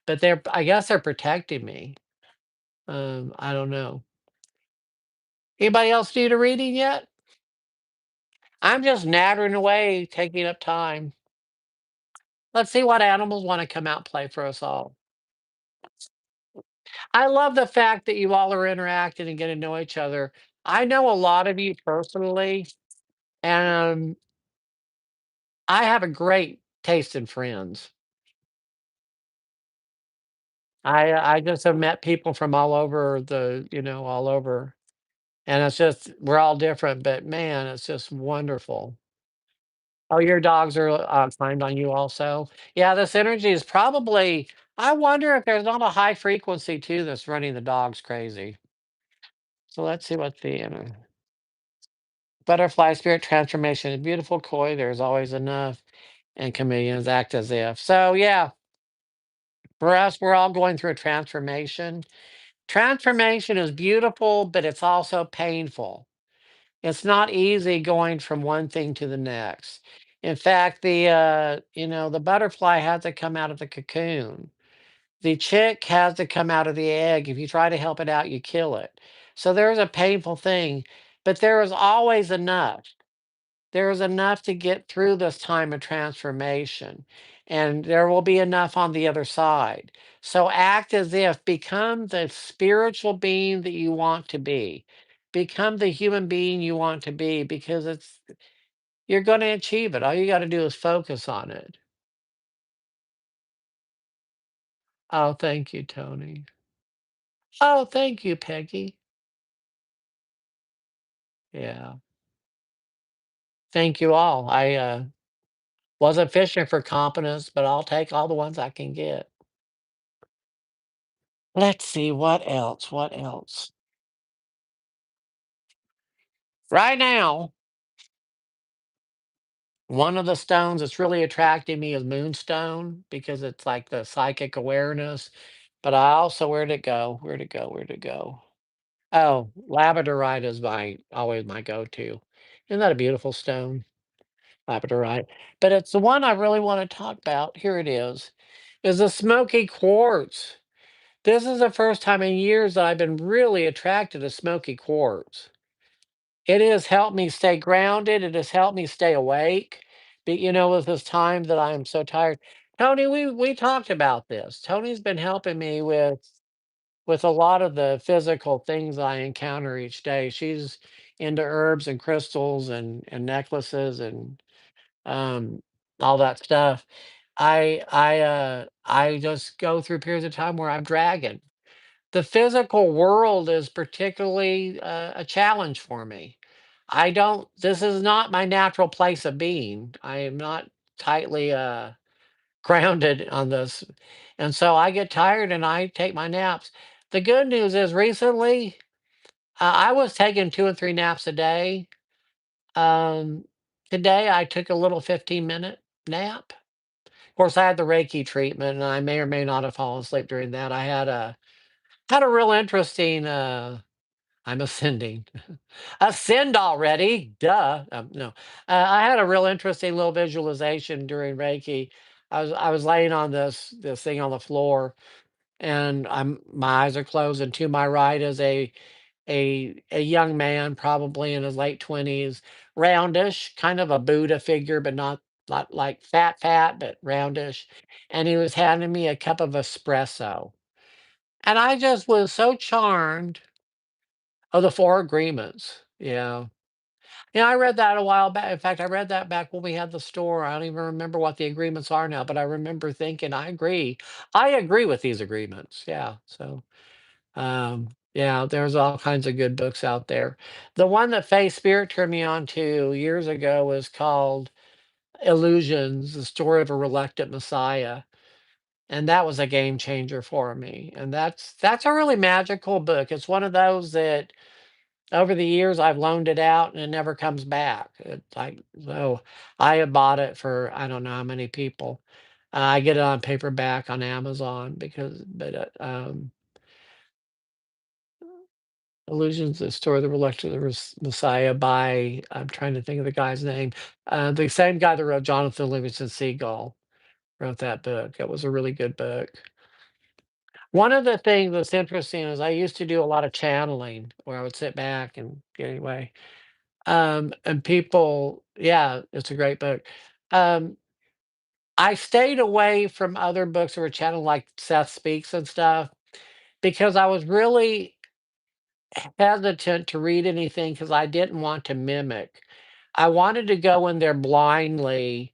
But I guess they're protecting me. I don't know. Anybody else need a reading yet? I'm just nattering away, taking up time. Let's see what animals want to come out and play for us all. I love the fact that you all are interacting and getting to know each other. I know a lot of you personally, and I have a great taste in friends. I just have met people from all over all over, and it's just we're all different, but man, it's just wonderful. Oh, your dogs are climbed on you also. Yeah, this energy is probably. I wonder if there's not a high frequency too that's running the dogs crazy. So let's see what the butterfly spirit transformation is beautiful koi. There's always enough, and chameleons act as if. So yeah, for us, we're all going through a transformation. Transformation is beautiful, but it's also painful. It's not easy going from one thing to the next. In fact, the butterfly has to come out of the cocoon. The chick has to come out of the egg. If you try to help it out, you kill it. So there's a painful thing, but there is always enough. There's enough to get through this time of transformation, and there will be enough on the other side. So act as if, become the spiritual being that you want to be. Become the human being you want to be because you're going to achieve it. All you got to do is focus on it. Oh, thank you, Tony. Oh, thank you, Peggy. Yeah. Thank you all. I wasn't fishing for competence, but I'll take all the ones I can get. Let's see what else. What else? Right now, one of the stones that's really attracting me is moonstone because it's like the psychic awareness. But I also, where'd it go? Where'd it go? Where'd it go? Oh, labradorite is my always my go-to. Isn't that a beautiful stone? Labradorite. But it's the one I really want to talk about. Here it is the smoky quartz. This is the first time in years that I've been really attracted to smoky quartz. It has helped me stay grounded. It has helped me stay awake. But with this time that I am so tired. Tony, we talked about this. Tony's been helping me with a lot of the physical things I encounter each day. She's into herbs and crystals and necklaces and um all that stuff. I just go through periods of time where I'm dragging. The physical world is particularly a challenge for me. I don't, this is not my natural place of being. I am not tightly grounded on this. And so I get tired and I take my naps. The good news is recently I was taking 2 and 3 naps a day. Um, Today I took a little 15-minute nap. Of course, I had the Reiki treatment and I may or may not have fallen asleep during that. I had a real interesting I'm ascending. Ascend already. Duh. No. I had a real interesting little visualization during Reiki. I was laying on this thing on the floor and my eyes are closed and to my right is a young man probably in his late 20s, roundish, kind of a Buddha figure but not like fat but roundish, and he was handing me a cup of espresso. And I just was so charmed. Oh, the Four Agreements. Yeah. Yeah, I read that a while back. In fact, I read that back when we had the store. I don't even remember what the agreements are now, but I remember thinking, I agree. I agree with these agreements. Yeah. So, yeah, there's all kinds of good books out there. The one that Faye Spirit turned me on to years ago was called Illusions, the story of a reluctant Messiah. And that was a game changer for me. And that's a really magical book. It's one of those that over the years, I've loaned it out and it never comes back. It's like, so I have bought it for I don't know how many people. I get it on paperback on Amazon but Illusions, the Story of the Reluctant Messiah by, I'm trying to think of the guy's name. The same guy that wrote Jonathan Livingston Seagull wrote that book. It was a really good book. One of the things that's interesting is I used to do a lot of channeling where I would sit back and anyway. And people, yeah, it's a great book. Um, I stayed away from other books that were channeled like Seth Speaks and stuff because I was really hesitant to read anything because I didn't want to mimic. I wanted to go in there blindly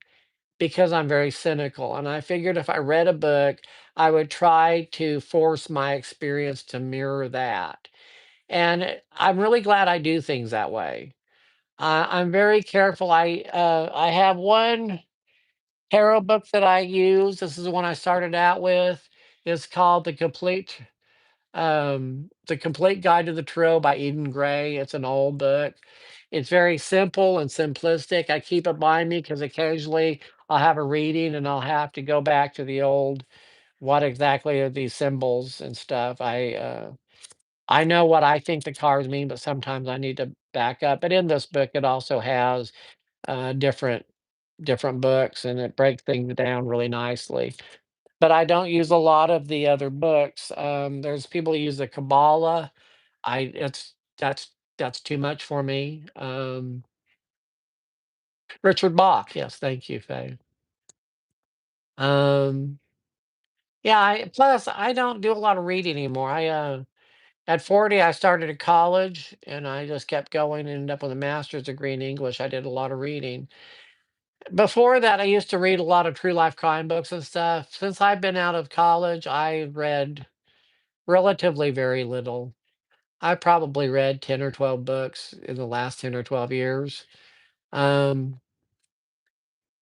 because I'm very cynical. And I figured if I read a book, I would try to force my experience to mirror that. And I'm really glad I do things that way. I'm very careful. I have one tarot book that I use. This is the one I started out with. It's called The Complete Guide to the Tarot by Eden Gray. It's an old book. It's very simple and simplistic. I keep it by me because occasionally I'll have a reading and I'll have to go back to the old. What exactly are these symbols and stuff? I know what I think the cards mean, but sometimes I need to back up. But in this book, it also has different books, and it breaks things down really nicely. But I don't use a lot of the other books. There's people who use the Kabbalah. I it's that's too much for me. Richard Bach. Yes, thank you, Faye. Um, yeah. Plus, I don't do a lot of reading anymore. At 40, I started at college, and I just kept going and ended up with a master's degree in English. I did a lot of reading. Before that, I used to read a lot of true life crime books and stuff. Since I've been out of college, I read relatively very little. I probably read 10 or 12 books in the last 10 or 12 years. Um,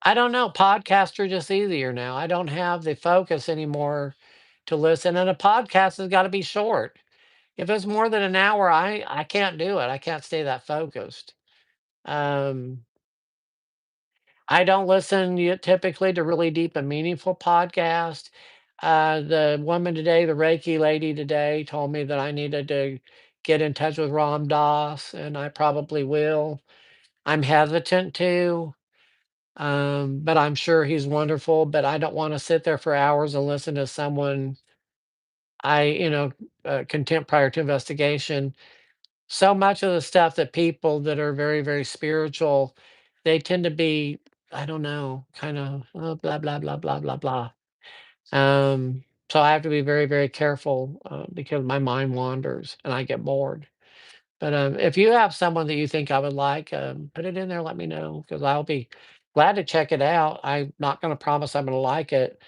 I don't know. Podcasts are just easier now. I don't have the focus anymore to listen. And a podcast has got to be short. If it's more than an hour, I can't do it. I can't stay that focused. Um, I don't listen yet typically to really deep and meaningful podcasts. The woman today, the Reiki lady today, told me that I needed to get in touch with Ram Dass, and I probably will. I'm hesitant to, but I'm sure he's wonderful. But I don't want to sit there for hours and listen to someone contempt prior to investigation. So much of the stuff that people that are very, very spiritual, they tend to be, I don't know, kind of blah, blah, blah, blah, blah, blah. So I have to be very, very careful because my mind wanders and I get bored. But if you have someone that you think I would like, put it in there, let me know because I'll be glad to check it out. I'm not going to promise I'm going to like it.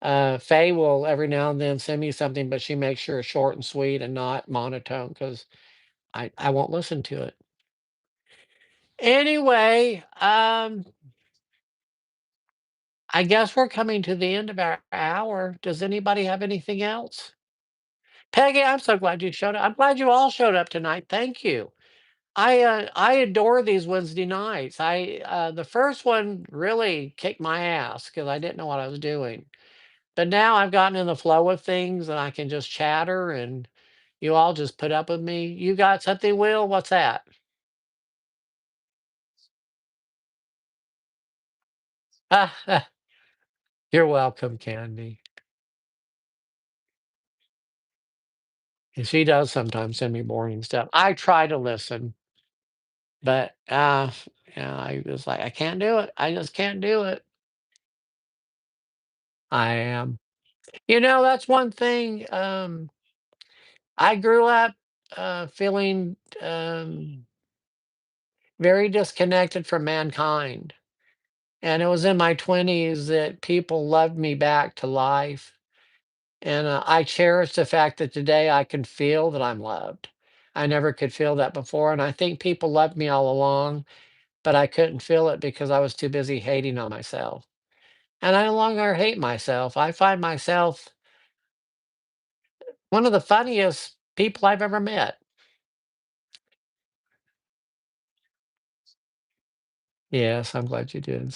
Faye will every now and then send me something, but she makes sure it's short and sweet and not monotone because I won't listen to it. Anyway, I guess we're coming to the end of our hour. Does anybody have anything else? Peggy, I'm so glad you showed up. I'm glad you all showed up tonight. Thank you. I adore these Wednesday nights. The first one really kicked my ass because I didn't know what I was doing. But now I've gotten in the flow of things and I can just chatter and you all just put up with me. You got something, Will? What's that? You're welcome, Candy. And she does sometimes send me boring stuff. I try to listen, but I was like, I can't do it. I just can't do it. I am. That's one thing. I grew up feeling very disconnected from mankind. And it was in my 20s that people loved me back to life. And I cherish the fact that today I can feel that I'm loved. I never could feel that before. And I think people loved me all along, but I couldn't feel it because I was too busy hating on myself. And I no longer hate myself. I find myself one of the funniest people I've ever met. Yes, I'm glad you did.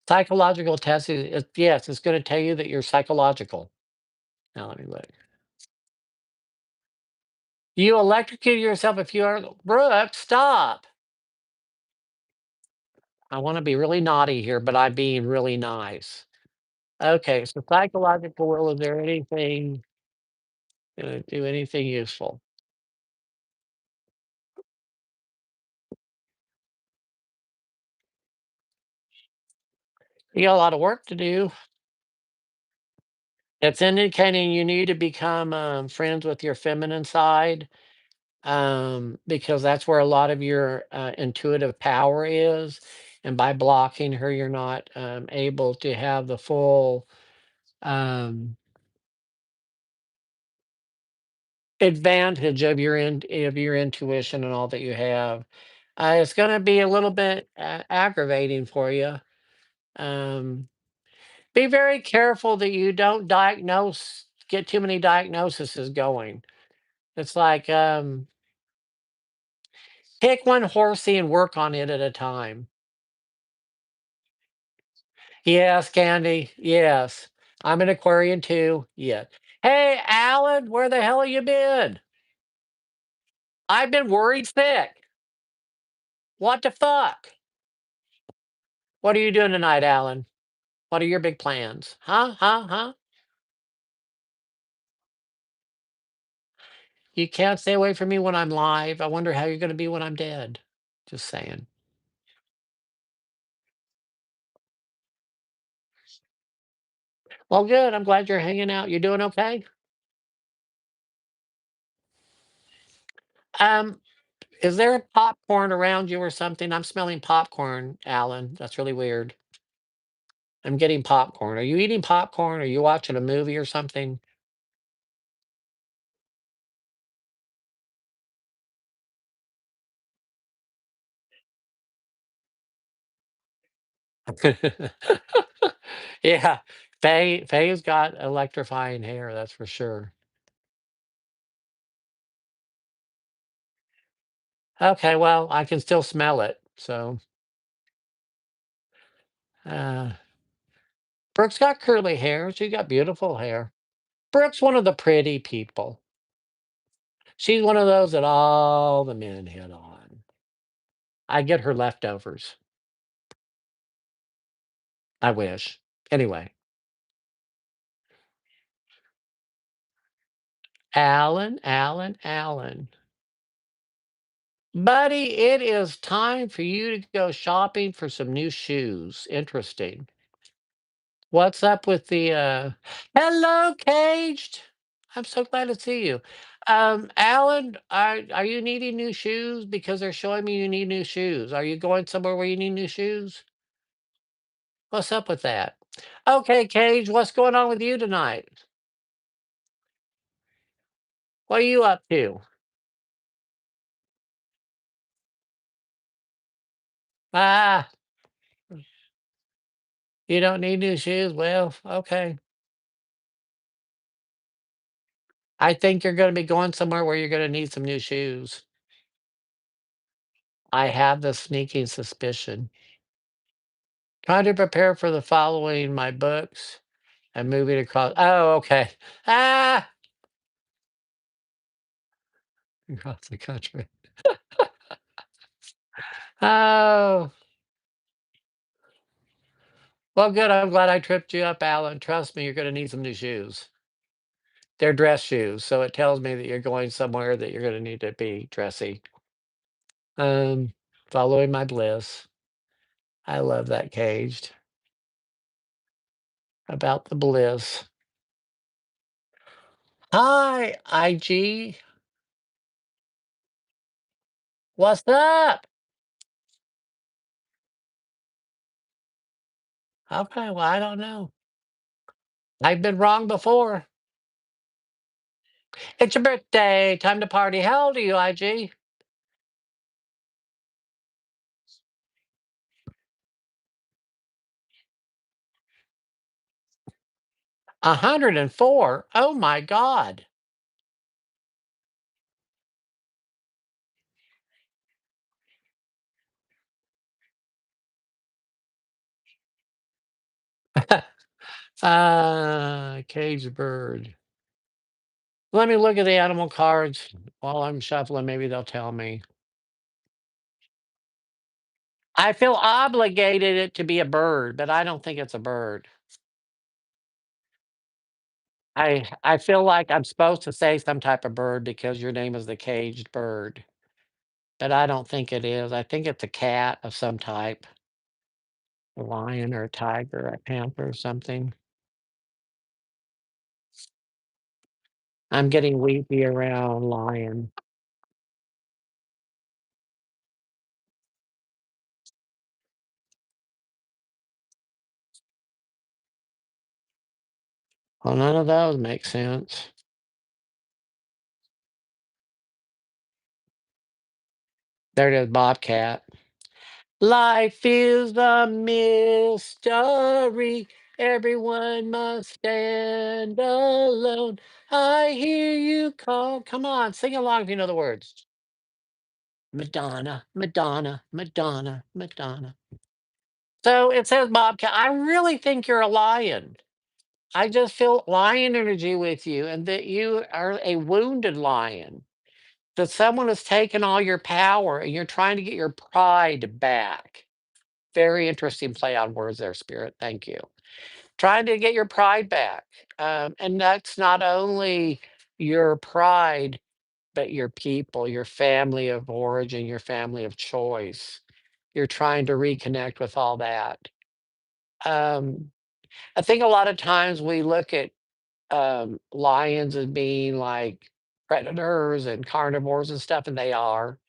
Psychological testing, yes, it's going to tell you that you're psychological. Now let me look. You electrocute yourself if you are Brooke, stop. I want to be really naughty here, but I'm being really nice. Okay, so psychological will, is there anything gonna do anything useful? You got a lot of work to do. It's indicating you need to become friends with your feminine side because that's where a lot of your intuitive power is. And by blocking her, you're not able to have the full um, advantage of your intuition and all that you have. It's going to be a little bit aggravating for you. Um, be very careful that you don't get too many diagnoses going. It's like pick one horsey and work on it at a time. Yes, Candy. Yes. I'm an Aquarian too. Yeah. Hey, Alan, where the hell have you been? I've been worried sick. What the fuck? What are you doing tonight, Alan? What are your big plans? Huh? Huh? Huh? You can't stay away from me when I'm live. I wonder how you're going to be when I'm dead. Just saying. Well, good. I'm glad you're hanging out. You doing okay? Um, is there popcorn around you or something? I'm smelling popcorn, Alan. That's really weird. I'm getting popcorn. Are you eating popcorn? Are you watching a movie or something? Yeah, Faye's got electrifying hair, that's for sure. Okay, well, I can still smell it. So, uh, Brooke's got curly hair. She got beautiful hair. Brooke's one of the pretty people. She's one of those that all the men hit on. I get her leftovers. I wish. Anyway, Alan. Buddy, it is time for you to go shopping for some new shoes. Interesting. What's up with the hello, caged? I'm so glad to see you. Alan, are you needing new shoes? Because they're showing me you need new shoes. Are you going somewhere where you need new shoes? What's up with that? Okay, Cage, what's going on with you tonight? What are you up to? Ah, you don't need new shoes? Well, okay. I think you're gonna be going somewhere where you're gonna need some new shoes. I have the sneaking suspicion. Trying to prepare for the following my books and moving across. Oh, okay. Ah, across the country. Oh, well, good. I'm glad I tripped you up, Alan. Trust me, you're going to need some new shoes. They're dress shoes, so it tells me that you're going somewhere that you're going to need to be dressy. Um, Following my bliss. I love that caged about the bliss. Hi, IG. What's up? Okay, well, I don't know. I've been wrong before. It's your birthday. Time to party. How old are you, IG? 104. Oh my God. Caged bird. Let me look at the animal cards while I'm shuffling. Maybe they'll tell me. I feel obligated it to be a bird, but I don't think it's a bird. I feel like I'm supposed to say some type of bird because your name is the caged bird, but I don't think it is. I think it's a cat of some type, a lion or a tiger, a panther or something. I'm getting weepy around lion. Well, none of those make sense. There it is, bobcat. Life is a mystery. Everyone must stand alone. I hear you call. Come on, sing along if you know the words. Madonna, Madonna, Madonna, Madonna. So it says bobcat. I really think you're a lion. I just feel lion energy with you, and that you are a wounded lion. That someone has taken all your power and you're trying to get your pride back. Very interesting play on words there, Spirit. Thank you. Trying to get your pride back. And that's not only your pride, but your people, your family of origin, your family of choice. You're trying to reconnect with all that. Um, I think a lot of times we look at lions as being like predators and carnivores and stuff, and they are,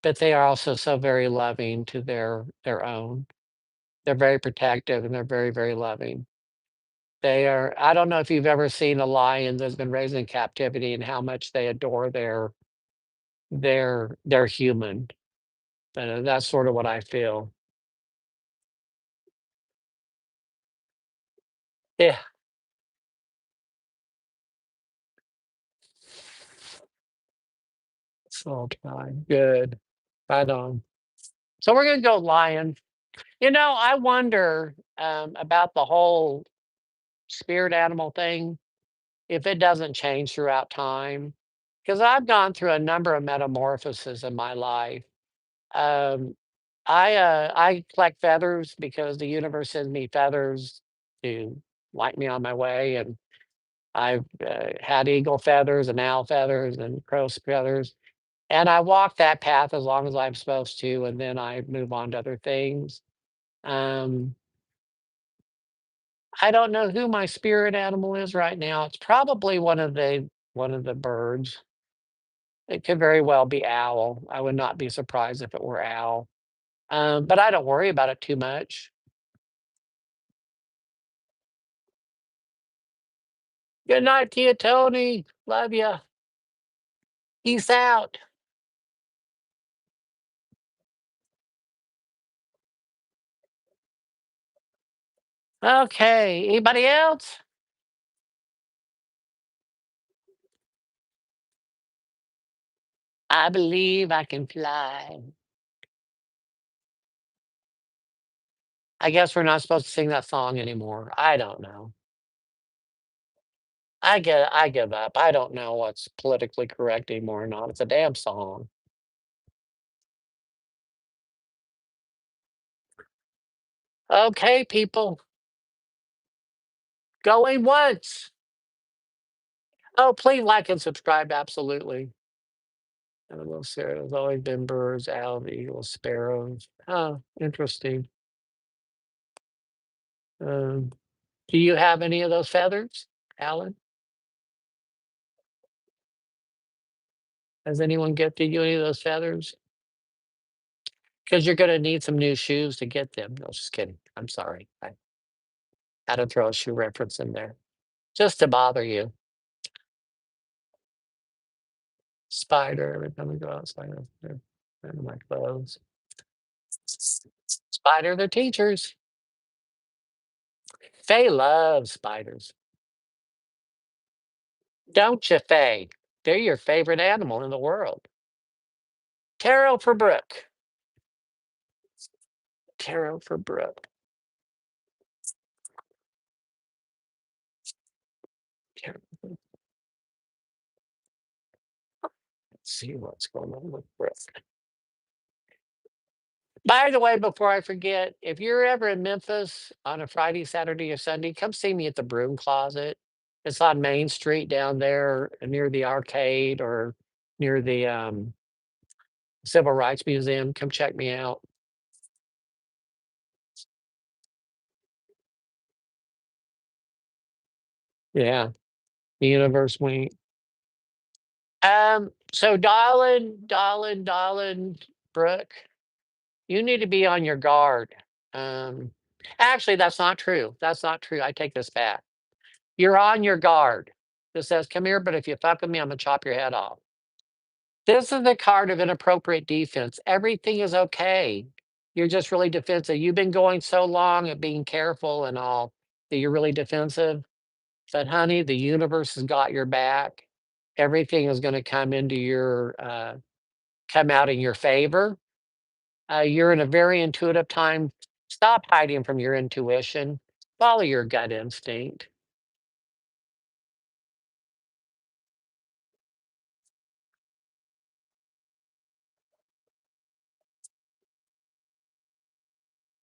but they are also so very loving to their own. They're very protective and they're very, very loving. They are. I don't know if you've ever seen a lion that's been raised in captivity and how much they adore their human. But that's sort of what I feel. Yeah. So time. Good. Right on. So we're gonna go lion. I wonder about the whole spirit animal thing, if it doesn't change throughout time. Because I've gone through a number of metamorphoses in my life. Um, I collect feathers because the universe sends me feathers to light me on my way, and I've had eagle feathers and owl feathers and crow feathers, and I walk that path as long as I'm supposed to, and then I move on to other things. Um, I don't know who my spirit animal is right now. It's probably one of the birds. It could very well be owl. I would not be surprised if it were owl. But I don't worry about it too much. Good night to you, Tony. Love you. Peace out. Okay. Anybody else? I believe I can fly. I guess we're not supposed to sing that song anymore. I don't know. I give up. I don't know what's politically correct anymore or not. It's a damn song. Okay, people. Going once. Oh, please like and subscribe. Absolutely. And the little Sarah has always been birds, owl, the eagle, sparrows. Oh, interesting. Um, do you have any of those feathers, Alan? Has anyone gifted you any of those feathers? Because you're going to need some new shoes to get them. No, just kidding. I'm sorry. I had to throw a shoe reference in there just to bother you. Spider, every time we go outside, they're in my clothes. Spider, they're teachers. Faye loves spiders. Don't you, Faye? They're your favorite animal in the world. Tarot for Brooke. Tarot for Brooke. Tarot. Let's see what's going on with Brooke. By the way, before I forget, if you're ever in Memphis on a Friday, Saturday, or Sunday, come see me at the Broom Closet. It's on Main Street down there near the arcade or near the Civil Rights Museum. Come check me out. Yeah, the universe wing. So darling, Brooke, you need to be on your guard. Um, Actually, that's not true. That's not true. I take this back. You're on your guard. This says, "Come here, but if you fuck with me, I'm gonna chop your head off." This is the card of inappropriate defense. Everything is okay. You're just really defensive. You've been going so long at being careful and all that you're really defensive. But honey, the universe has got your back. Everything is going to come out in your favor. You're in a very intuitive time. Stop hiding from your intuition. Follow your gut instinct.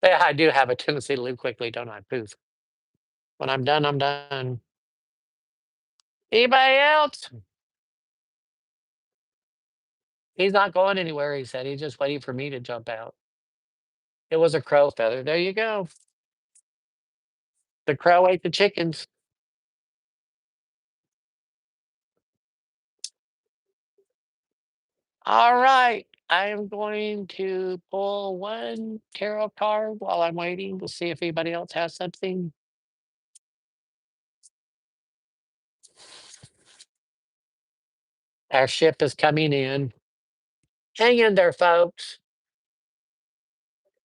Yeah, I do have a tendency to leave quickly, don't I? Poof. When I'm done, I'm done. Anybody else? He's not going anywhere, he said. He's just waiting for me to jump out. It was a crow feather. There you go. The crow ate the chickens. All right. I am going to pull one tarot card while I'm waiting to see if anybody else has something. Our ship is coming in. Hang in there, folks.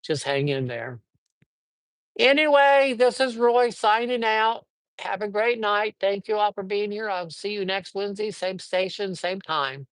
Just hang in there. Anyway, this is Roy signing out. Have a great night. Thank you all for being here. I'll see you next Wednesday, same station, same time.